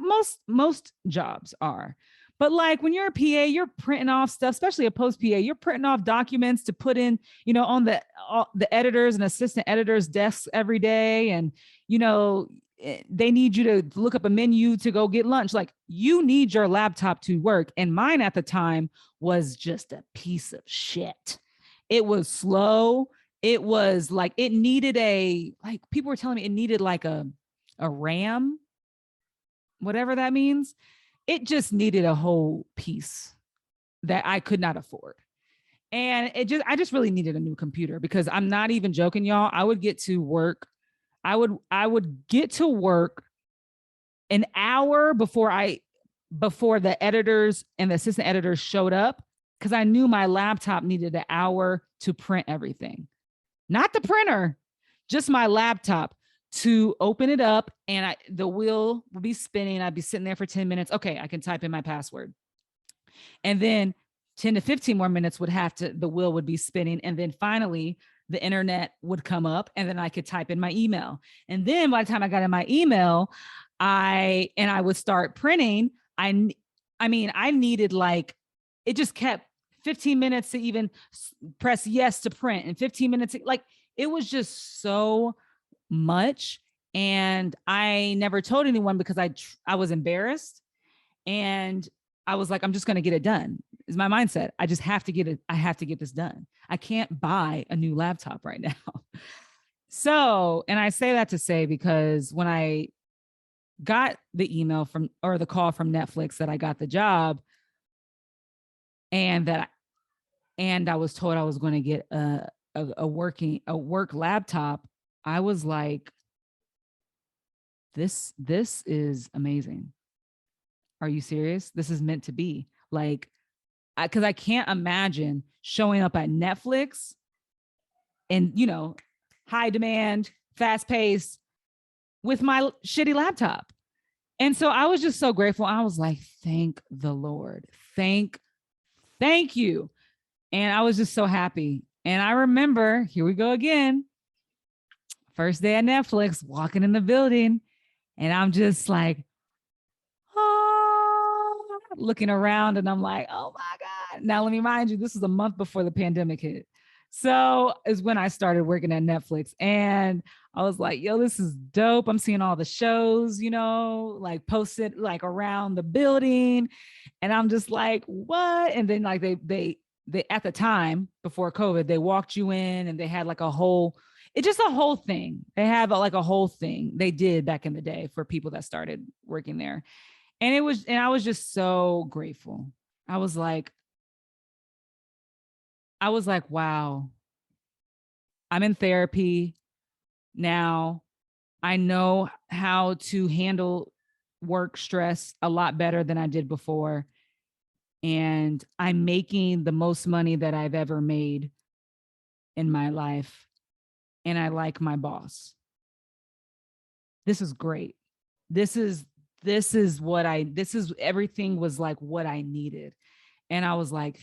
most jobs are. But like when you're a PA, you're printing off stuff, especially a post PA, you're printing off documents to put in, you know, on the editors and assistant editors' desks every day. And, you know, they need you to look up a menu to go get lunch. Like you need your laptop to work. And mine at the time was just a piece of shit. It was slow. It was like, it needed like people were telling me it needed like a RAM, whatever that means. It just needed a whole piece that I could not afford. And I just really needed a new computer because I'm not even joking, y'all. I would get to work. I would get to work an hour before the editors and the assistant editors showed up because I knew my laptop needed an hour to print everything. Not the printer, just my laptop to open it up and the wheel would be spinning. I'd be sitting there for 10 minutes. Okay, I can type in my password. And then 10 to 15 more minutes the wheel would be spinning. And then finally the internet would come up and then I could type in my email. And then by the time I got in my email, I would start printing. I mean, I needed like, it just kept 15 minutes to even press yes to print and 15 minutes. Like it was just so much. And I never told anyone because I was embarrassed. And I was like, I'm just going to get it done. Is my mindset. I just have to get it. I have to get this done. I can't buy a new laptop right now. So, and I say that to say, because when I got the email or the call from Netflix that I got the job and I was told I was going to get a work laptop, I was like, this is amazing. Are you serious? This is meant to be. Like, because I can't imagine showing up at Netflix and, high demand, fast paced with my shitty laptop. And so I was just so grateful. I was like, thank the Lord. Thank you. And I was just so happy. And I remember, here we go again, first day at Netflix, walking in the building, and I'm just like, looking around, and I'm like, oh my God. Now, let me remind you, this is a month before the pandemic hit. So is when I started working at Netflix. And I was like, yo, this is dope. I'm seeing all the shows, like posted like around the building. And I'm just like, what? And then like they at the time before COVID, they walked you in and they had like a whole thing. They have like a whole thing they did back in the day for people that started working there. And I was just so grateful. I was like, wow, I'm in therapy now. I know how to handle work stress a lot better than I did before. And I'm making the most money that I've ever made in my life. And I like my boss. This is great. This is everything was like what I needed. And I was like,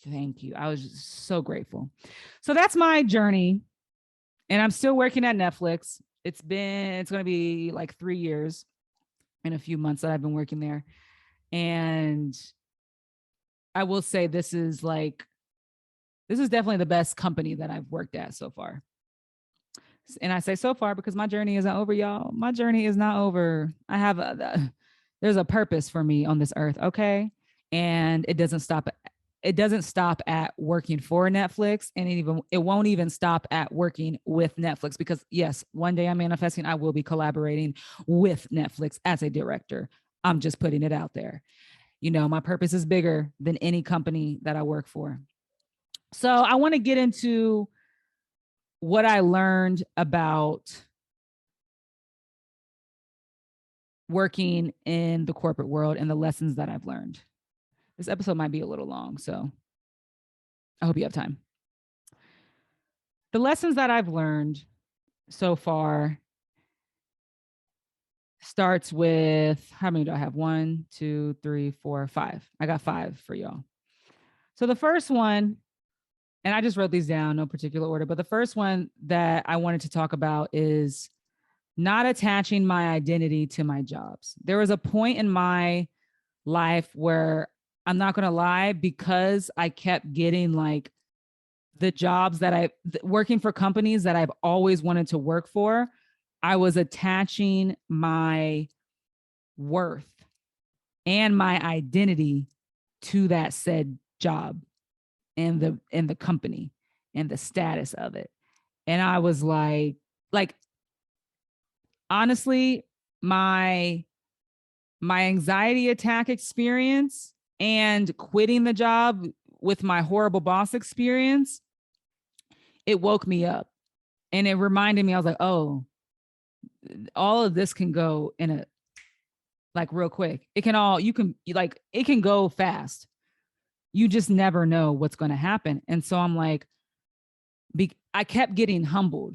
thank you. I was just so grateful. So that's my journey. And I'm still working at Netflix. It's going to be like 3 years in a few months that I've been working there. And I will say this is definitely the best company that I've worked at so far. And I say so far because my journey isn't over, y'all. My journey is not over. There's a purpose for me on this earth. Okay. And it doesn't stop at working for Netflix, and it won't even stop at working with Netflix, because yes, one day I'm manifesting, I will be collaborating with Netflix as a director. I'm just putting it out there. My purpose is bigger than any company that I work for. So I want to get into what I learned about working in the corporate world and the lessons that I've learned. This episode might be a little long, so I hope you have time. The lessons that I've learned so far starts with, how many do I have? 1, 2, 3, 4, 5. I got 5 for y'all. So the first one, and I just wrote these down, no particular order, but the first one that I wanted to talk about is not attaching my identity to my jobs. There was a point in my life where, I'm not going to lie, because I kept getting like the jobs that working for companies that I've always wanted to work for, I was attaching my worth and my identity to that said job and the company and the status of it. And I was like, honestly, my anxiety attack experience and quitting the job with my horrible boss experience, it woke me up, and it reminded me, I was like, oh, all of this can go in a, like, real quick. It can go fast. You just never know what's going to happen. And so I'm like, I kept getting humbled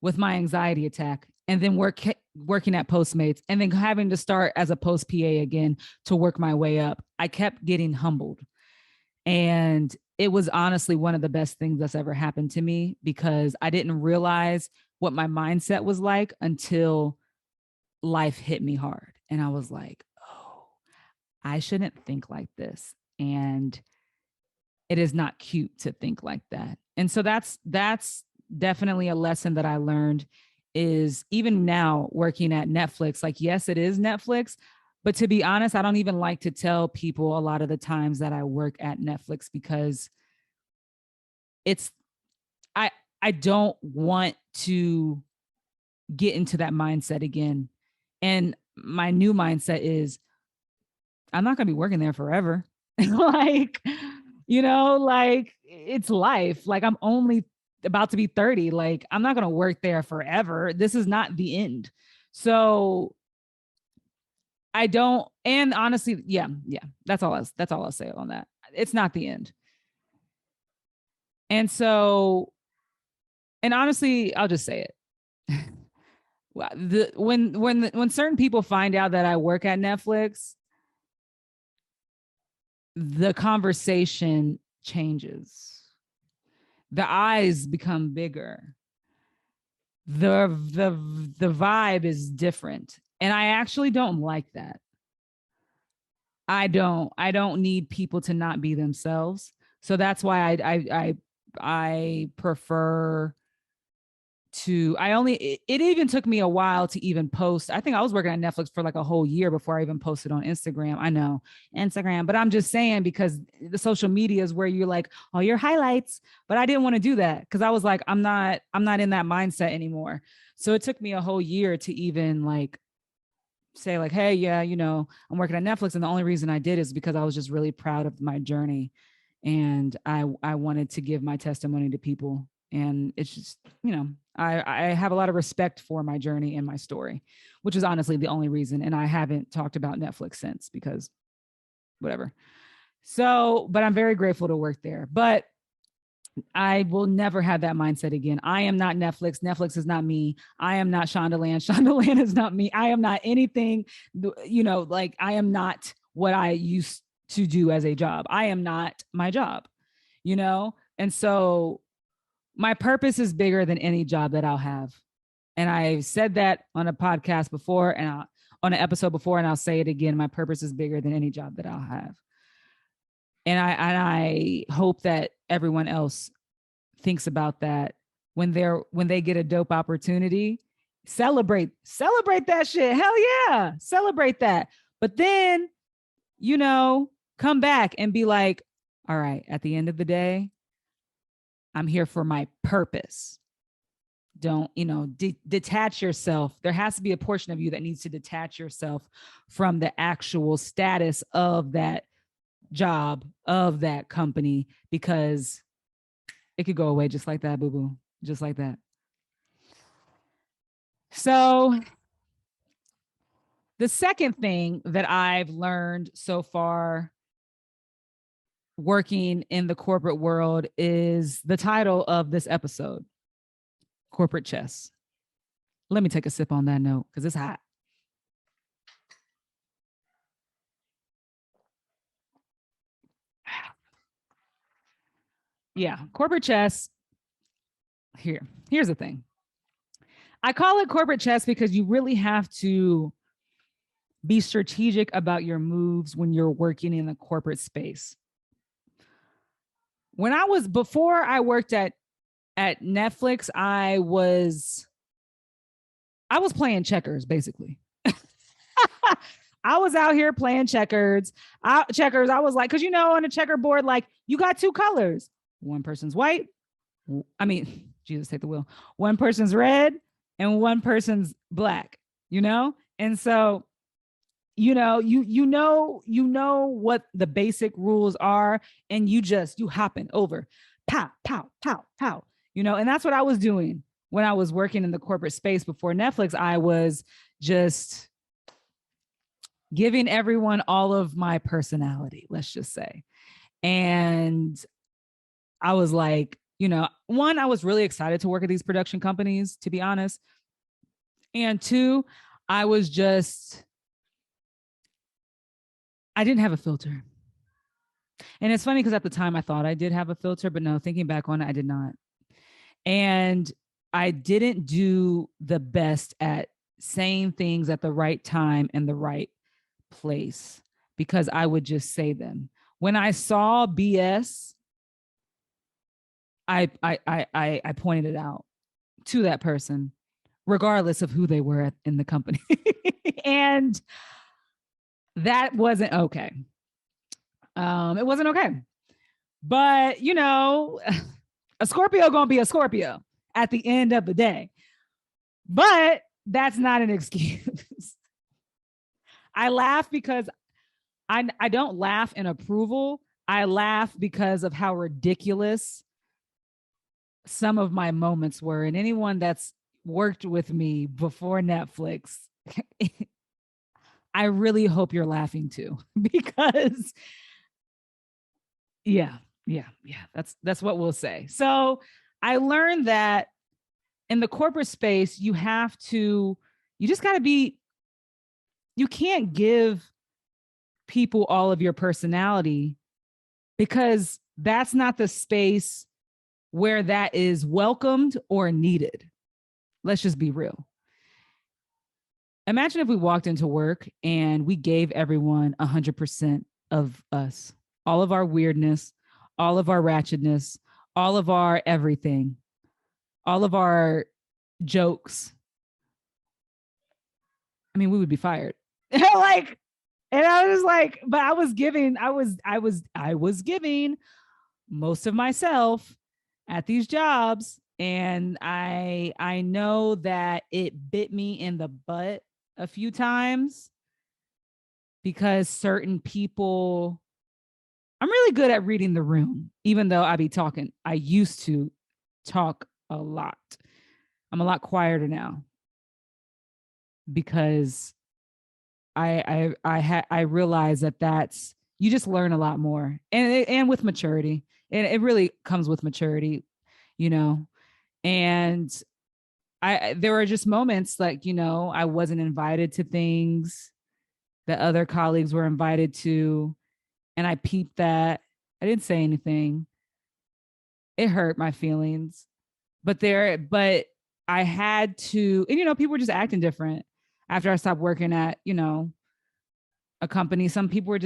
with my anxiety attack, and then working at Postmates, and then having to start as a post PA again to work my way up. I kept getting humbled. And it was honestly one of the best things that's ever happened to me, because I didn't realize what my mindset was like until life hit me hard. And I was like, oh, I shouldn't think like this. And it is not cute to think like that. And so that's definitely a lesson that I learned, is even now working at Netflix, like, yes, it is Netflix, but to be honest, I don't even like to tell people a lot of the times that I work at Netflix, because I don't want to get into that mindset again. And my new mindset is, I'm not going to be working there forever. Like, like, it's life. Like, I'm only about to be 30. Like, I'm not going to work there forever. This is not the end. So I don't, and honestly, yeah, that's all I'll say on that. It's not the end. And so, and honestly, I'll just say it. When certain people find out that I work at Netflix, the conversation changes. The eyes become bigger. The vibe is different. And I actually don't like that. I don't need people to not be themselves. So that's why I prefer to I only it even took me a while to even post. I think I was working at Netflix for like a whole year before I even posted on Instagram. I know Instagram, but I'm just saying because the social media is where you're like, oh, your highlights. But I didn't want to do that because I was like, I'm not in that mindset anymore. So it took me a whole year to even like say like, hey, yeah, I'm working at Netflix. And the only reason I did is because I was just really proud of my journey. And I wanted to give my testimony to people. And it's just, I have a lot of respect for my journey and my story, which is honestly the only reason. And I haven't talked about Netflix since because whatever. So, but I'm very grateful to work there. But I will never have that mindset again. I am not Netflix. Netflix is not me. I am not Shondaland. Shondaland is not me. I am not anything, like I am not what I used to do as a job. I am not my job. And so my purpose is bigger than any job that I'll have. And I said that on a podcast before and on an episode before, and I'll say it again. My purpose is bigger than any job that I'll have. And I hope that everyone else thinks about that when they get a dope opportunity. Celebrate that shit. Hell yeah, celebrate that. But then, come back and be like, all right, at the end of the day, I'm here for my purpose. Don't, detach yourself. There has to be a portion of you that needs to detach yourself from the actual status of that job, of that company, because it could go away just like that, boo boo, just like that. So, the second thing that I've learned so far working in the corporate world is the title of this episode, Corporate Chess. Let me take a sip on that note because it's hot. Yeah, corporate chess. Here's the thing. I call it corporate chess because you really have to be strategic about your moves when you're working in the corporate space. Before I worked at Netflix, I was playing checkers basically. I was out here playing checkers. I was like, because on a checkerboard, like you got two colors. One person's white. I mean, Jesus, take the wheel. One person's red and one person's black. And so you know what the basic rules are, and you hopping over, pow, pow, pow, pow, and that's what I was doing when I was working in the corporate space before Netflix. I was just giving everyone all of my personality, let's just say. And I was like, one, I was really excited to work at these production companies, to be honest. And two, I didn't have a filter. And it's funny because at the time I thought I did have a filter, but no, thinking back on it, I did not. And I didn't do the best at saying things at the right time and the right place because I would just say them. When I saw BS, I pointed it out to that person, regardless of who they were in the company. And that wasn't okay. It wasn't okay. But, a Scorpio gonna be a Scorpio at the end of the day. But that's not an excuse. I laugh because I don't laugh in approval. I laugh because of how ridiculous some of my moments were. And anyone that's worked with me before Netflix, I really hope you're laughing too, because yeah, that's what we'll say. So I learned that in the corporate space, you just got to be, you can't give people all of your personality, because that's not the space where that is welcomed or needed. Let's just be real. Imagine if we walked into work and we gave everyone 100% of us, all of our weirdness, all of our ratchetness, all of our everything, all of our jokes. I mean, we would be fired. Like, and I was like, but I was giving most of myself at these jobs, and I know that it bit me in the butt a few times, because certain people, I'm really good at reading the room, even though I used to talk a lot. I'm a lot quieter now, because I realize that that's, you just learn a lot more, and with maturity, and it really comes with maturity, you know. And there were just moments like, I wasn't invited to things that other colleagues were invited to, and I peeped that. I didn't say anything. It hurt my feelings, but I had to, and people were just acting different after I stopped working at, a company. Some people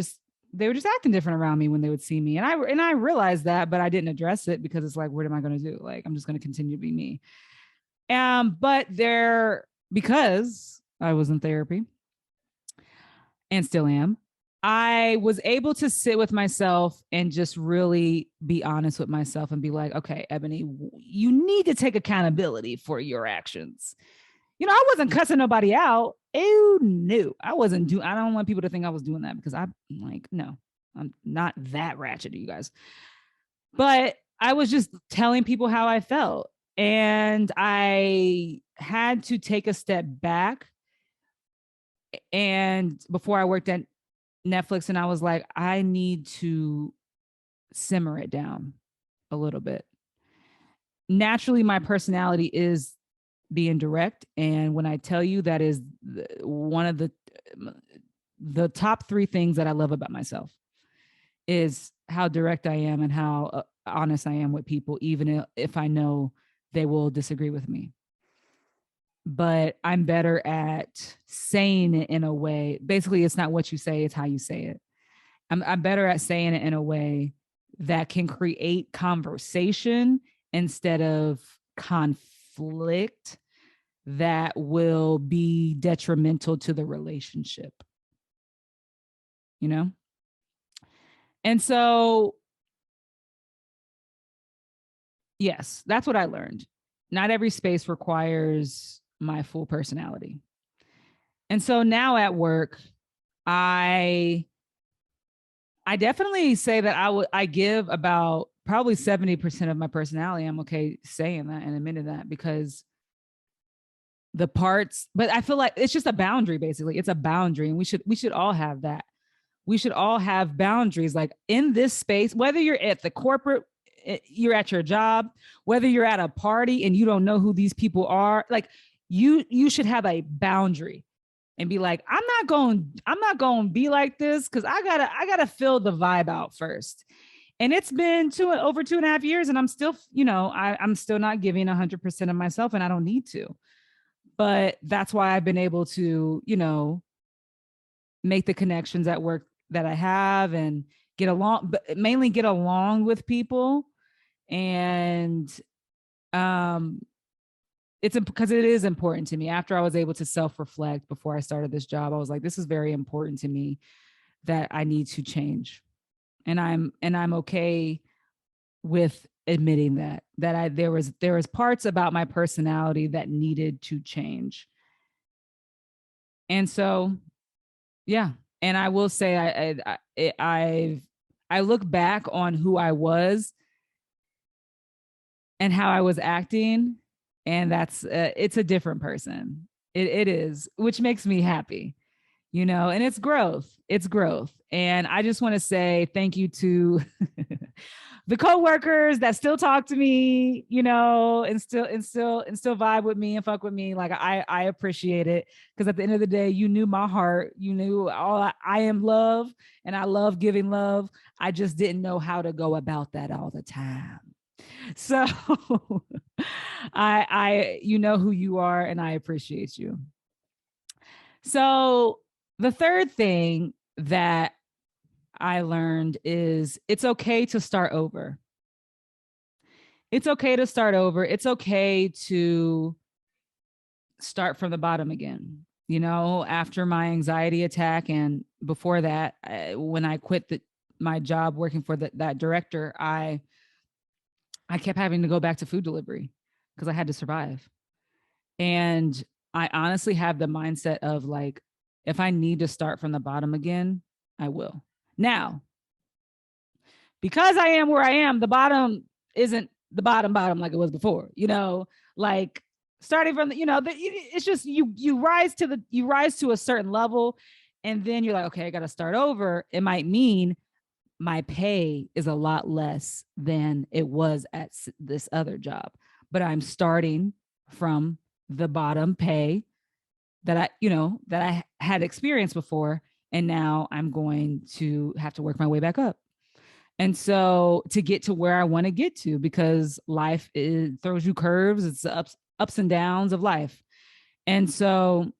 they were just acting different around me when they would see me. And I realized that, but I didn't address it, because it's like, what am I going to do? Like, I'm just going to continue to be me. But because I was in therapy and still am, I was able to sit with myself and just really be honest with myself and be like, okay, Ebony, you need to take accountability for your actions. I wasn't cussing nobody out. Oh no, I wasn't doing. I don't want people to think I was doing that, because I'm like, no, I'm not that ratchet to you guys. But I was just telling people how I felt, and I had to take a step back. And before I worked at Netflix, and I was like, I need to simmer it down a little bit. Naturally, my personality is being direct, and when I tell you, that is one of the top 3 things that I love about myself, is how direct I am and how honest I am with people, even if I know they will disagree with me. But I'm better at saying it in a way. Basically, it's not what you say, it's how you say it. I'm better at saying it in a way that can create conversation instead of conflict that will be detrimental to the relationship. And so, yes, that's what I learned. Not every space requires my full personality. And so now at work, I definitely say that I give about probably 70% of my personality. I'm okay saying that and admitting that, because the parts, but I feel like it's just a boundary. Basically, it's a boundary, and we should all have that. We should all have boundaries, like in this space, whether you're at the corporate, you're at your job, whether you're at a party and you don't know who these people are, like you should have a boundary and be like, I'm not going to be like this, because I gotta feel the vibe out first. And it's been over 2.5 years, and I'm still, I'm still not giving 100% of myself, and I don't need to. But that's why I've been able to, make the connections at work that I have, and get along, but mainly get along with people. And it's because it is important to me. After I was able to self-reflect before I started this job, I was like, this is very important to me, that I need to change. And I'm okay with admitting that there was parts about my personality that needed to change. And so, yeah. And I will say, I look back on who I was and how I was acting, and that's it's a different person. It is, which makes me happy, and it's growth. It's growth. And I just want to say thank you to the coworkers that still talk to me, and still vibe with me and fuck with me. Like I appreciate it, because at the end of the day, you knew my heart. You knew I am love, and I love giving love. I just didn't know how to go about that all the time. So you know who you are, and I appreciate you. So the third thing that I learned is it's okay to start over. It's okay to start over. It's okay to start from the bottom again. After my anxiety attack and before that, when I quit my job working for that director, I kept having to go back to food delivery because I had to survive. And I honestly have the mindset of like, if I need to start from the bottom again, I will. Now, because I am where I am, the bottom isn't the bottom like it was before, like starting from it's just you rise to a certain level, and then you're like, okay, I got to start over. It might mean my pay is a lot less than it was at this other job, but I'm starting from the bottom pay that I had experienced before, and now I'm going to have to work my way back up. And so to get to where I want to get to, because life throws you curves, it's the ups and downs of life. And so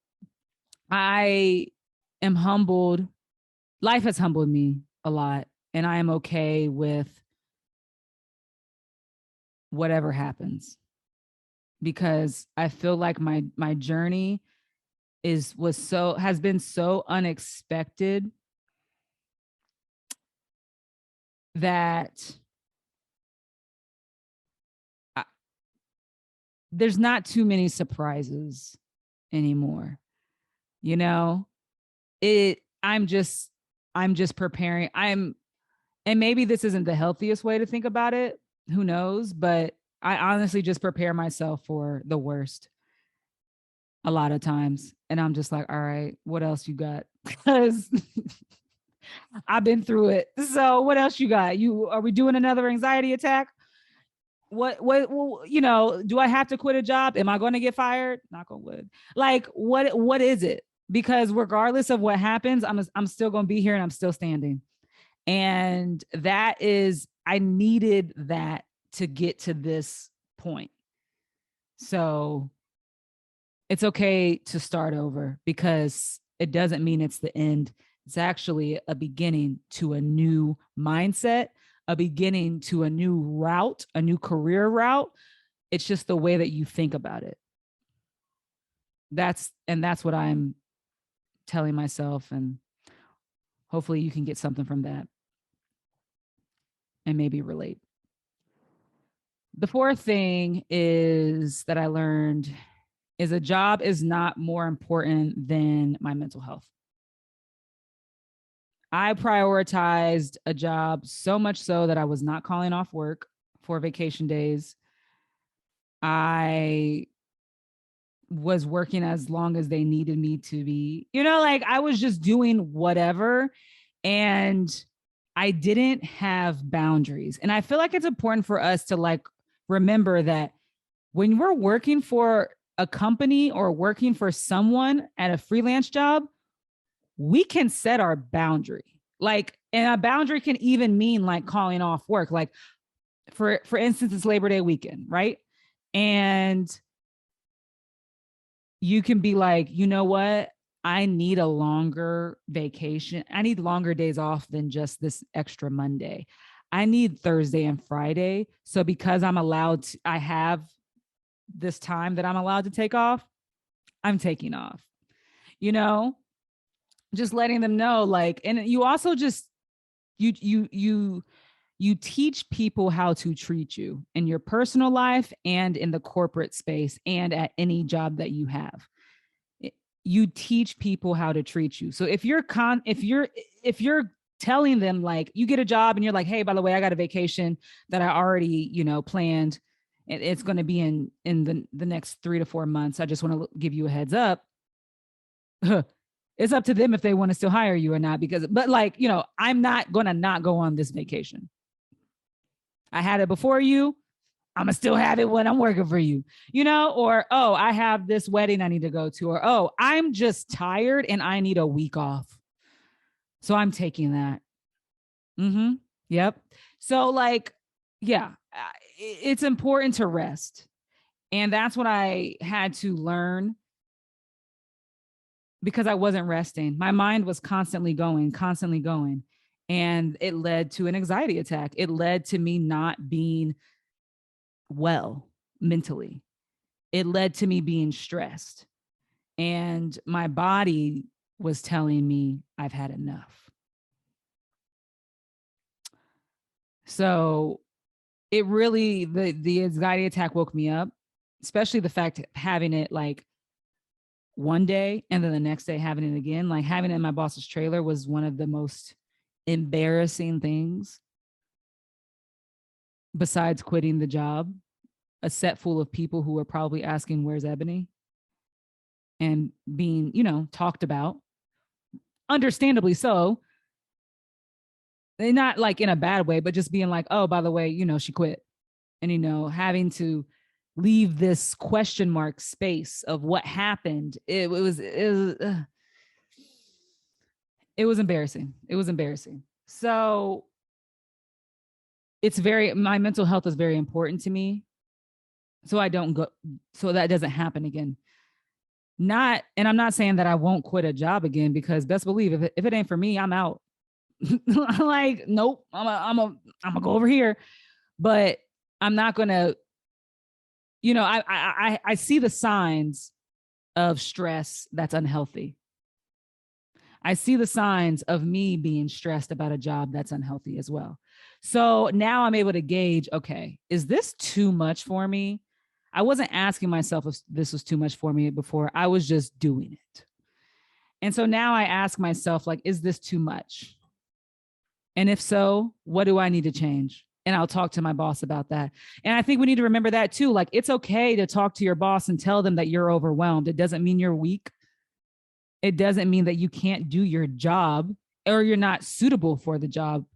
I am humbled. Life has humbled me a lot, and I am okay with whatever happens, because I feel like my journey has been so unexpected that there's not too many surprises anymore. I'm just preparing. And maybe this isn't the healthiest way to think about it. Who knows? But I honestly just prepare myself for the worst a lot of times. And I'm just like, all right, what else you got? Because I've been through it. So what else you got? Are we doing another anxiety attack? What, do I have to quit a job? Am I going to get fired? Knock on wood. Like, what is it? Because regardless of what happens, I'm still going to be here, and I'm still standing. And I needed that to get to this point. So it's okay to start over, because it doesn't mean it's the end. It's actually a beginning to a new mindset, a beginning to a new route, a new career route. It's just the way that you think about it. That's what I'm telling myself. And hopefully you can get something from that and maybe relate. The fourth thing is that I learned is a job is not more important than my mental health. I prioritized a job so much so that I was not calling off work for vacation days. I was working as long as they needed me to be, like I was just doing whatever. And I didn't have boundaries. And I feel like it's important for us to like remember that when we're working for a company or working for someone at a freelance job, we can set our boundary. Like, and a boundary can even mean like calling off work. Like for instance, it's Labor Day weekend, right? And you can be like, you know what? I need a longer vacation. I need longer days off than just this extra Monday. I need Thursday and Friday. So because I have this time that I'm allowed to take off, I'm taking off, just letting them know, like, and you also just, you teach people how to treat you in your personal life and in the corporate space and at any job that you have. You teach people how to treat you. So if you're telling them, like, you get a job and you're like, hey, by the way, I got a vacation that I already, planned. It's going to be in the next 3 to 4 months. I just want to give you a heads up. It's up to them if they want to still hire you or not, but like, I'm not going to not go on this vacation. I had it before you. I'm gonna still have it when I'm working for you, or, oh, I have this wedding I need to go to, or, oh, I'm just tired and I need a week off. So I'm taking that. Mm-hmm. Yep. So like, yeah, it's important to rest. And that's what I had to learn because I wasn't resting. My mind was constantly going. And it led to an anxiety attack. It led to me not being well mentally. It led to me being stressed. And my body was telling me I've had enough. So it really, the anxiety attack woke me up, especially the fact of having it like one day and then the next day having it again. Like having it in my boss's trailer was one of the most embarrassing things besides quitting the job. A set full of people who were probably asking, where's Eboni? And being, talked about, understandably so. Not like in a bad way, but just being like, oh, by the way, she quit. And, having to leave this question mark space of what happened. It was embarrassing. It was embarrassing. So my mental health is very important to me. So so that doesn't happen again. And I'm not saying that I won't quit a job again, because best believe if it ain't for me, I'm out. Like, nope, I'm gonna go over here, but I'm not gonna, I see the signs of stress that's unhealthy. I see the signs of me being stressed about a job that's unhealthy as well. So now I'm able to gauge, okay, is this too much for me? I wasn't asking myself if this was too much for me before. I was just doing it. And so now I ask myself, like, is this too much? And if so, what do I need to change? And I'll talk to my boss about that. And I think we need to remember that too. Like, it's okay to talk to your boss and tell them that you're overwhelmed. It doesn't mean you're weak. It doesn't mean that you can't do your job or you're not suitable for the job,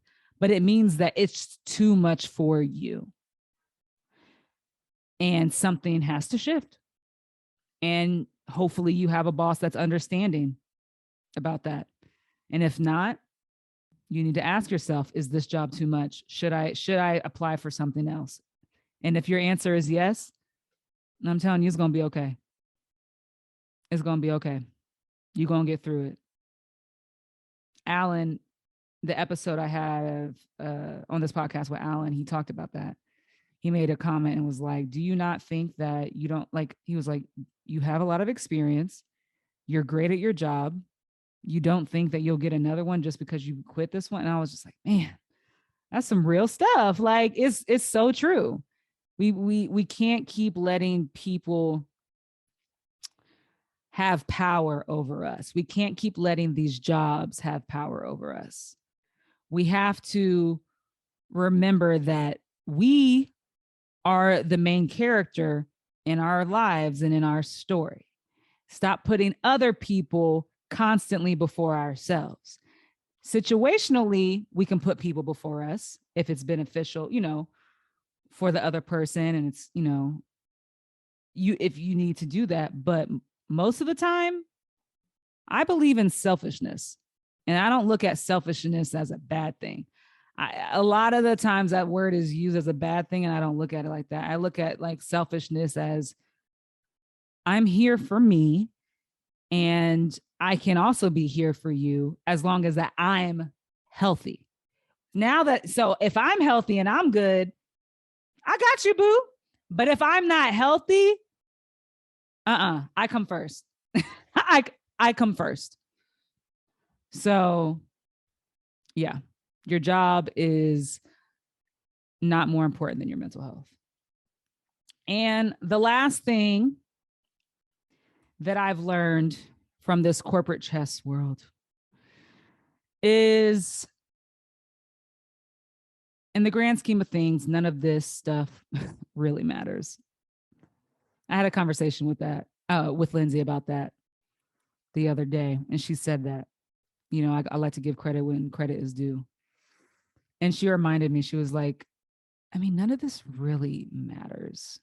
but it means that it's too much for you. And something has to shift. And hopefully you have a boss that's understanding about that. And if not, you need to ask yourself, is this job too much? Should I apply for something else? And if your answer is yes, I'm telling you, it's going to be okay. It's going to be okay. You're going to get through it. Alan, the episode I had on this podcast with Alan, he talked about that. He made a comment and was like, do you not think that you don't like, he was like, you have a lot of experience. You're great at your job. You don't think that you'll get another one just because you quit this one? And I was just like, man, that's some real stuff. Like, it's so true. We can't keep letting people have power over us. We can't keep letting these jobs have power over us. We have to remember that we are the main character in our lives and in our story. Stop putting other people constantly before ourselves. Situationally, we can put people before us if it's beneficial, for the other person. And it's, if you need to do that. But most of the time, I believe in selfishness. And I don't look at selfishness as a bad thing. A lot of the times that word is used as a bad thing, and I don't look at it like that. I look at like selfishness as I'm here for me, and I can also be here for you as long as that I'm healthy. So if I'm healthy and I'm good, I got you, boo. But if I'm not healthy, I come first. I come first. So yeah, your job is not more important than your mental health. And the last thing that I've learned from this corporate chess world is, in the grand scheme of things, none of this stuff really matters. I had a conversation with Lindsay about that the other day, and she said that, I like to give credit when credit is due. And she reminded me, she was like, I mean, none of this really matters.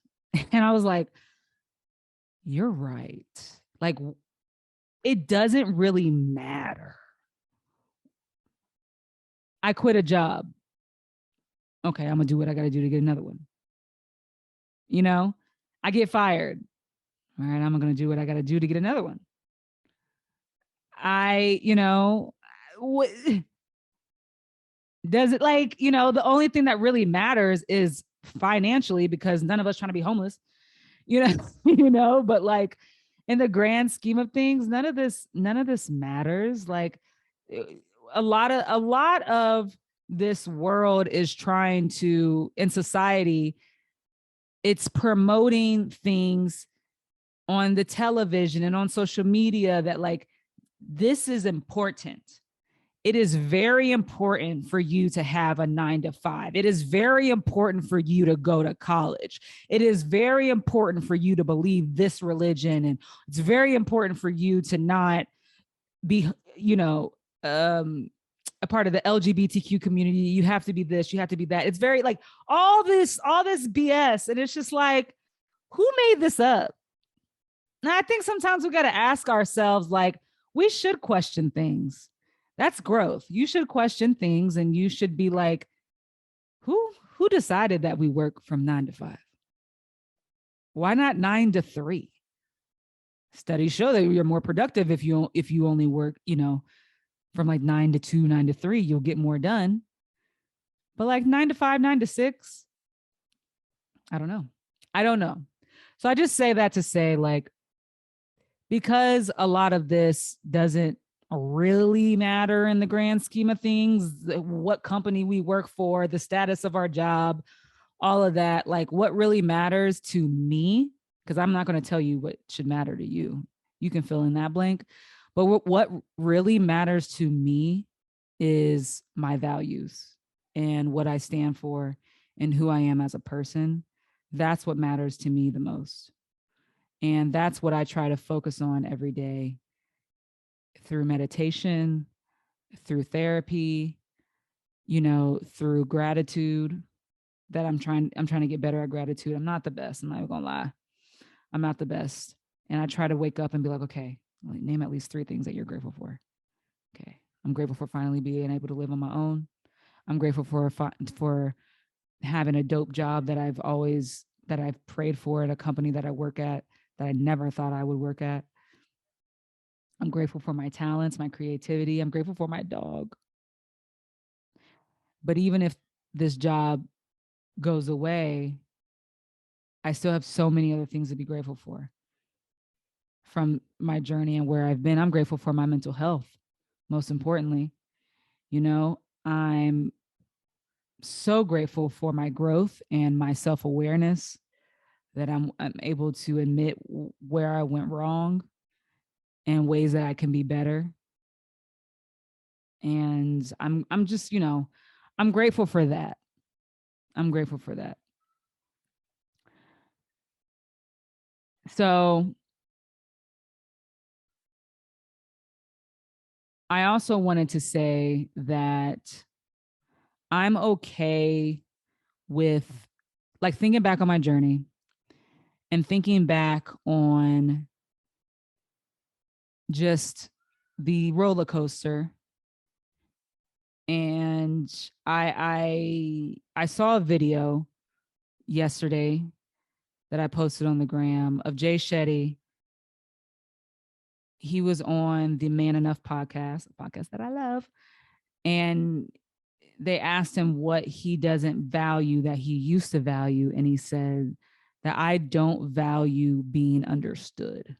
And I was like, you're right. Like, it doesn't really matter. I quit a job. Okay, I'm going to do what I got to do to get another one. I get fired. All right, I'm going to do what I got to do to get another one. Does it the only thing that really matters is financially, because none of us trying to be homeless, but like in the grand scheme of things, none of this matters. Like a lot of this world is trying to, in society, it's promoting things on the television and on social media that like, this is important. It is very important for you to have a 9-to-5. It is very important for you to go to college. It is very important for you to believe this religion. And it's very important for you to not be, a part of the LGBTQ community. You have to be this, you have to be that. It's very like all this BS. And it's just like, who made this up? And I think sometimes we got to ask ourselves, like, we should question things. That's growth. You should question things, and you should be like, who decided that we work from 9 to 5? Why not 9 to 3? Studies show that you're more productive if you only work, from like 9 to 2, 9 to 3, you'll get more done. But like 9 to 5, 9 to 6, I don't know. So I just say that to say, like, because a lot of this doesn't really matter in the grand scheme of things, what company we work for, the status of our job, all of that, like what really matters to me, because I'm not going to tell you what should matter to you. You can fill in that blank. But what really matters to me is my values and what I stand for and who I am as a person. That's what matters to me the most. And that's what I try to focus on every day through meditation, through therapy, through gratitude. That I'm trying to get better at gratitude. I'm not the best. I'm not even gonna lie. I'm not the best. And I try to wake up and be like, okay, name at least 3 things that you're grateful for. Okay. I'm grateful for finally being able to live on my own. I'm grateful for having a dope job that I've prayed for at a company that I work at that I never thought I would work at. I'm grateful for my talents, my creativity. I'm grateful for my dog. But even if this job goes away, I still have so many other things to be grateful for from my journey and where I've been. I'm grateful for my mental health, most importantly. I'm so grateful for my growth and my self-awareness, that I'm able to admit where I went wrong and ways that I can be better. And I'm just, I'm grateful for that. I'm grateful for that. So I also wanted to say that I'm okay with, like, thinking back on my journey and thinking back on just the roller coaster. And I saw a video yesterday that I posted on the gram of Jay Shetty. He was on the Man Enough podcast, a podcast that I love. And they asked him what he doesn't value that he used to value. And he said that I don't value being understood.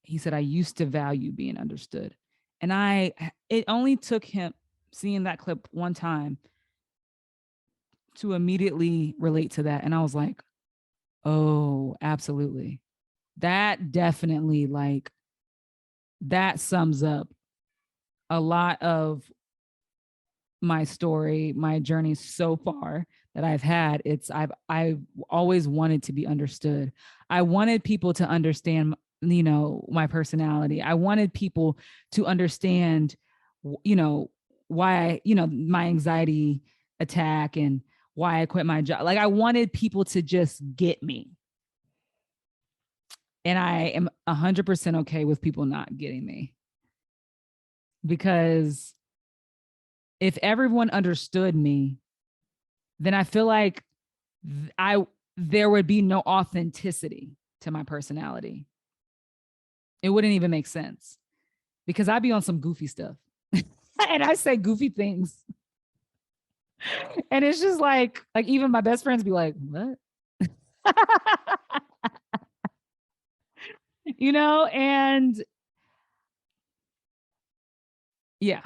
He said, I used to value being understood. And it only took him seeing that clip one time to immediately relate to that. And I was like, oh, absolutely. That definitely, like, that sums up a lot of my story, my journey so far that I've had. I've always wanted to be understood. I wanted people to understand my personality. I wanted people to understand, why my anxiety attack and why I quit my job. Like I wanted people to just get me. And I am 100% okay with people not getting me. Because if everyone understood me, then I feel like there would be no authenticity to my personality. It wouldn't even make sense because I'd be on some goofy stuff and I say goofy things. And it's just like even my best friends be like, what? And yeah,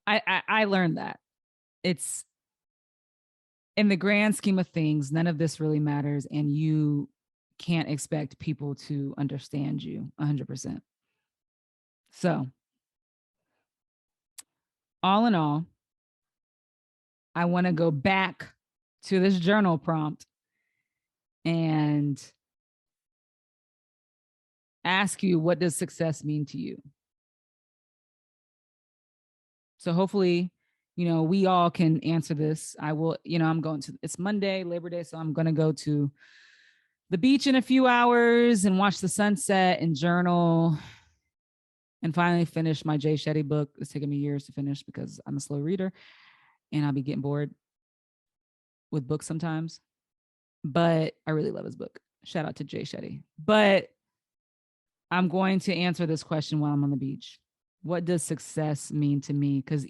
I learned that it's in the grand scheme of things, none of this really matters. And you can't expect people to understand you 100%. So all in all, I want to go back to this journal prompt and ask you, what does success mean to you? So hopefully, we all can answer this. I will, it's Monday, Labor Day. So I'm going to go to the beach in a few hours and watch the sunset and journal and finally finish my Jay Shetty book. It's taken me years to finish because I'm a slow reader and I'll be getting bored with books sometimes. But I really love his book. Shout out to Jay Shetty. But I'm going to answer this question while I'm on the beach. What does success mean to me? Because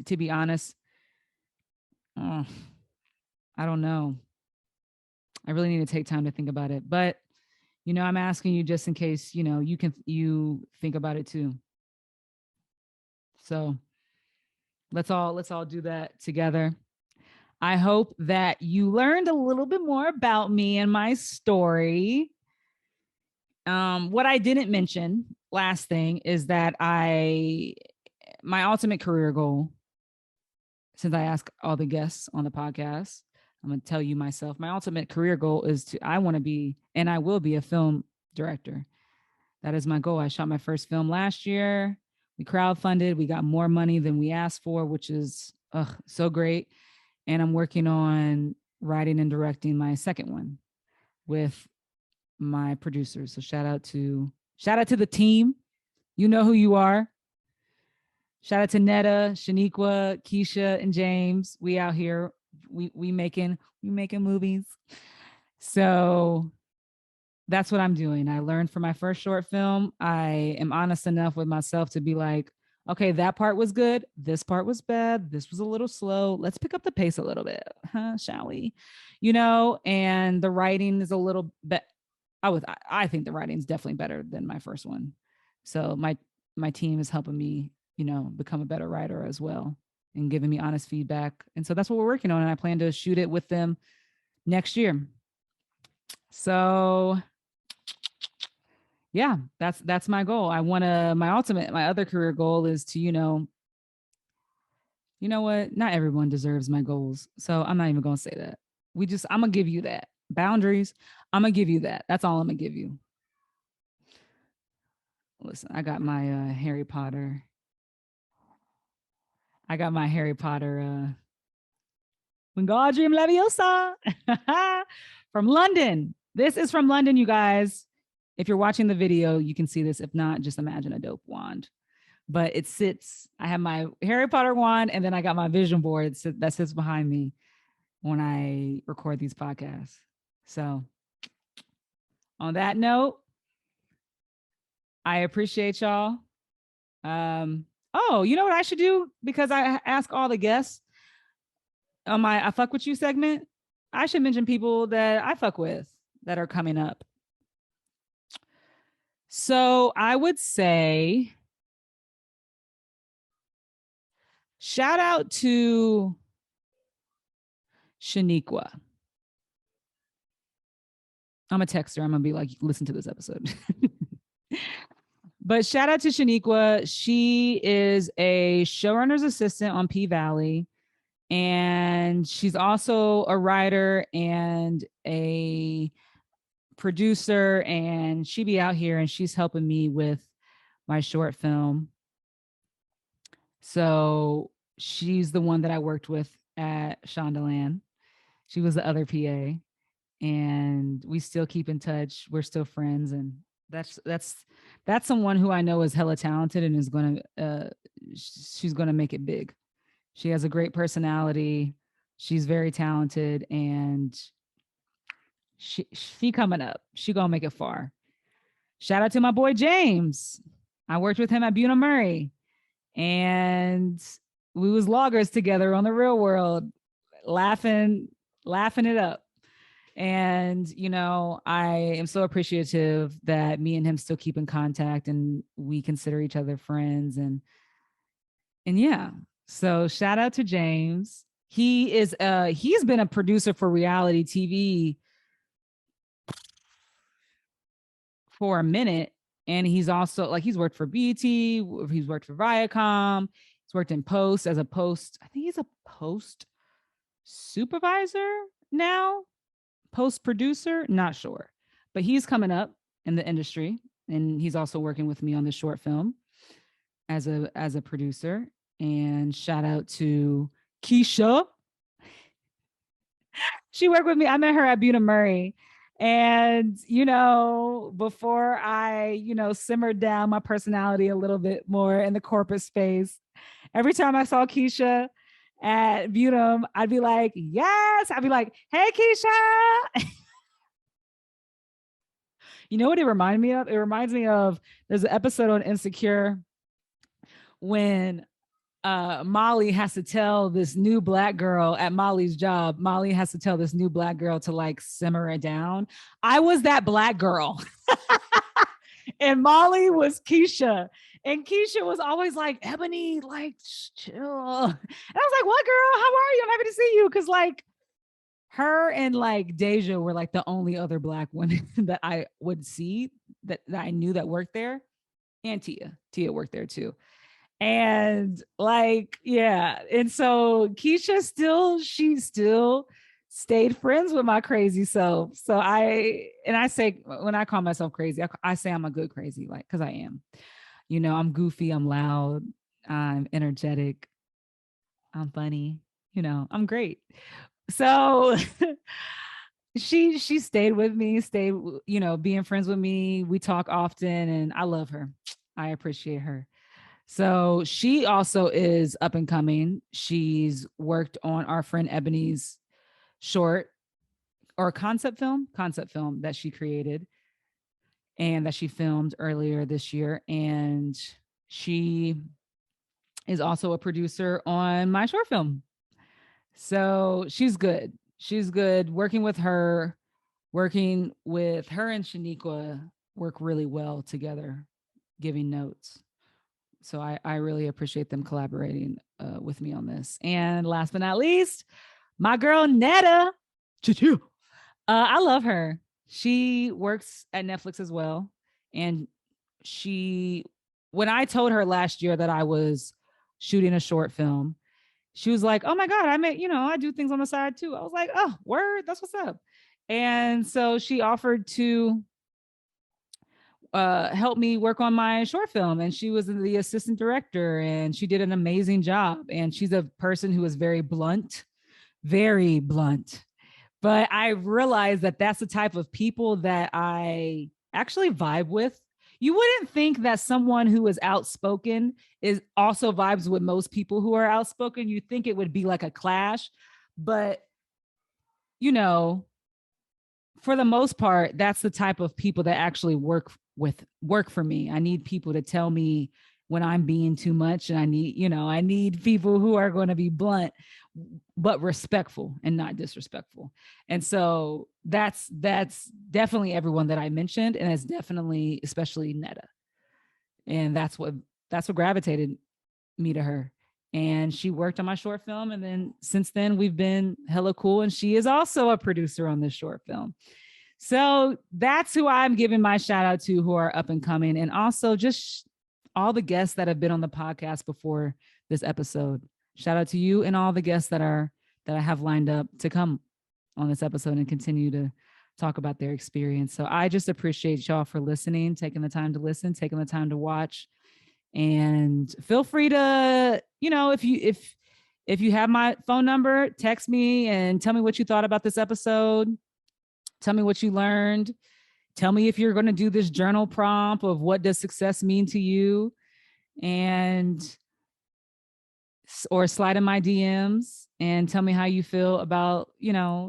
to be honest, I don't know. I really need to take time to think about it. But, I'm asking you just in case, you think about it too. So let's all do that together. I hope that you learned a little bit more about me and my story. What I didn't mention, last thing, is that my ultimate career goal, since I ask all the guests on the podcast, I'm going to tell you myself, my ultimate career goal is I want to be, and I will be, a film director. That is my goal. I shot my first film last year. We crowdfunded. We got more money than we asked for, which is so great. And I'm working on writing and directing my second one with my producers. So shout out to the team. You know who you are. Shout out to Netta, Shaniqua, Keisha, and James. We out here. We making movies. So that's what I'm doing. I learned from my first short film. I am honest enough with myself to be like, okay, that part was good. This part was bad. This was a little slow. Let's pick up the pace a little bit, shall we? And the writing is a little bit. I think the writing is definitely better than my first one. So my team is helping me, become a better writer as well and giving me honest feedback. And so that's what we're working on. And I plan to shoot it with them next year. So yeah, that's my goal. My other career goal is to, you know what? Not everyone deserves my goals. So I'm not even going to say that. I'm going to give you that. Boundaries. I'm going to give you that. That's all I'm going to give you. Listen, I got my Harry Potter. Wingardium Leviosa from London. This is from London, you guys. If you're watching the video, you can see this. If not, just imagine a dope wand. But it sits, I have my Harry Potter wand, and then I got my vision board that sits behind me when I record these podcasts. So on that note, I appreciate y'all. You know what I should do? Because I ask all the guests on my I Fuck With You segment, I should mention people that I fuck with that are coming up. So I would say shout out to Shaniqua. I'm going to text her. I'm going to be like, listen to this episode. But shout out to Shaniqua. She is a showrunner's assistant on P-Valley. And she's also a writer and a producer, and she be out here and she's helping me with my short film. So she's the one that I worked with at Shondaland. She was the other PA, and we still keep in touch. We're still friends, and that's someone who I know is hella talented and is gonna she's gonna make it big. She has a great personality. She's very talented, and she coming up. She gonna make it far. Shout out to my boy James. I worked with him at Buna Murray, and we was loggers together on the Real World, laughing it up. And I am so appreciative that me and him still keep in contact, and we consider each other friends. And yeah, so shout out to James. He's been a producer for reality TV for a minute, and he's also he's worked for BT, he's worked for Viacom, he's worked in post as a post. I think he's a post supervisor now, post producer, not sure, but he's coming up in the industry, and he's also working with me on this short film as a producer. And shout out to Keisha. She worked with me. I met her at Buna Murray. And, before I, simmered down my personality a little bit more in the corporate space, every time I saw Keisha at Buna, I'd be like, yes. I'd be like, hey, Keisha. You know what it reminded me of? It reminds me of, there's an episode on Insecure when Molly has to tell this new Black girl at Molly's job. Molly has to tell this new Black girl to simmer it down. I was that Black girl. And Molly was Keisha. And Keisha was always like, Eboni, chill. And I was like, what, girl? How are you? I'm happy to see you. Because her and Deja were the only other Black women that I would see that I knew that worked there. And Tia worked there too. And yeah. And so Keisha she still stayed friends with my crazy self. So I say, when I call myself crazy, I say I'm a good crazy, because I am. I'm goofy, I'm loud, I'm energetic, I'm funny, I'm great. So she stayed with me, being friends with me. We talk often, and I love her. I appreciate her. So she also is up and coming. She's worked on our friend Ebony's short or concept film that she created and that she filmed earlier this year. And she is also a producer on my short film. So she's good. She's good. Working with her and Shaniqua work really well together, giving notes. So I really appreciate them collaborating with me on this. And last but not least, my girl Netta. I love her. She works at Netflix as well. And when I told her last year that I was shooting a short film, she was like, oh my God, I do things on the side too. I was like, oh, word, that's what's up. And so she offered to help me work on my short film, and she was the assistant director, and she did an amazing job. And she's a person who is very blunt, but I realized that that's the type of people that I actually vibe with. You wouldn't think that someone who is outspoken is also vibes with most people who are outspoken. You think it would be like a clash, but for the most part, that's the type of people that actually work for me. I need people to tell me when I'm being too much, and I need people who are going to be blunt but respectful and not disrespectful. And so that's definitely everyone that I mentioned, and it's definitely especially Netta. And that's what gravitated me to her. And she worked on my short film, and then since then we've been hella cool, and she is also a producer on this short film. So that's who I'm giving my shout out to, who are up and coming, and also just all the guests that have been on the podcast before this episode. Shout out to you and all the guests that I have lined up to come on this episode and continue to talk about their experience. So I just appreciate y'all for listening, taking the time to listen, taking the time to watch. And feel free to, if you have my phone number, text me and tell me what you thought about this episode. Tell me what you learned. Tell me if you're going to do this journal prompt of what does success mean to you, and or slide in my DMs and tell me how you feel about,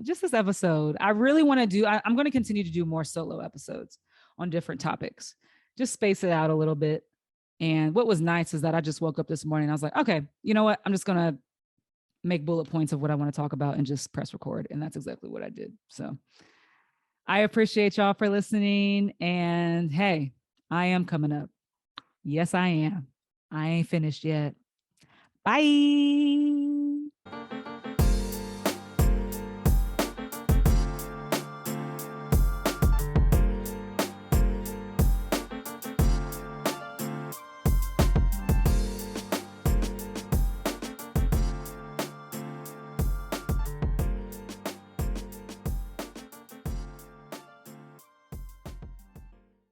just this episode. I really want to I'm going to continue to do more solo episodes on different topics, just space it out a little bit. And what was nice is that I just woke up this morning. I was like, okay, you know what? I'm just going to make bullet points of what I want to talk about and just press record. And that's exactly what I did. So I appreciate y'all for listening. And hey, I am coming up. Yes, I am. I ain't finished yet. Bye.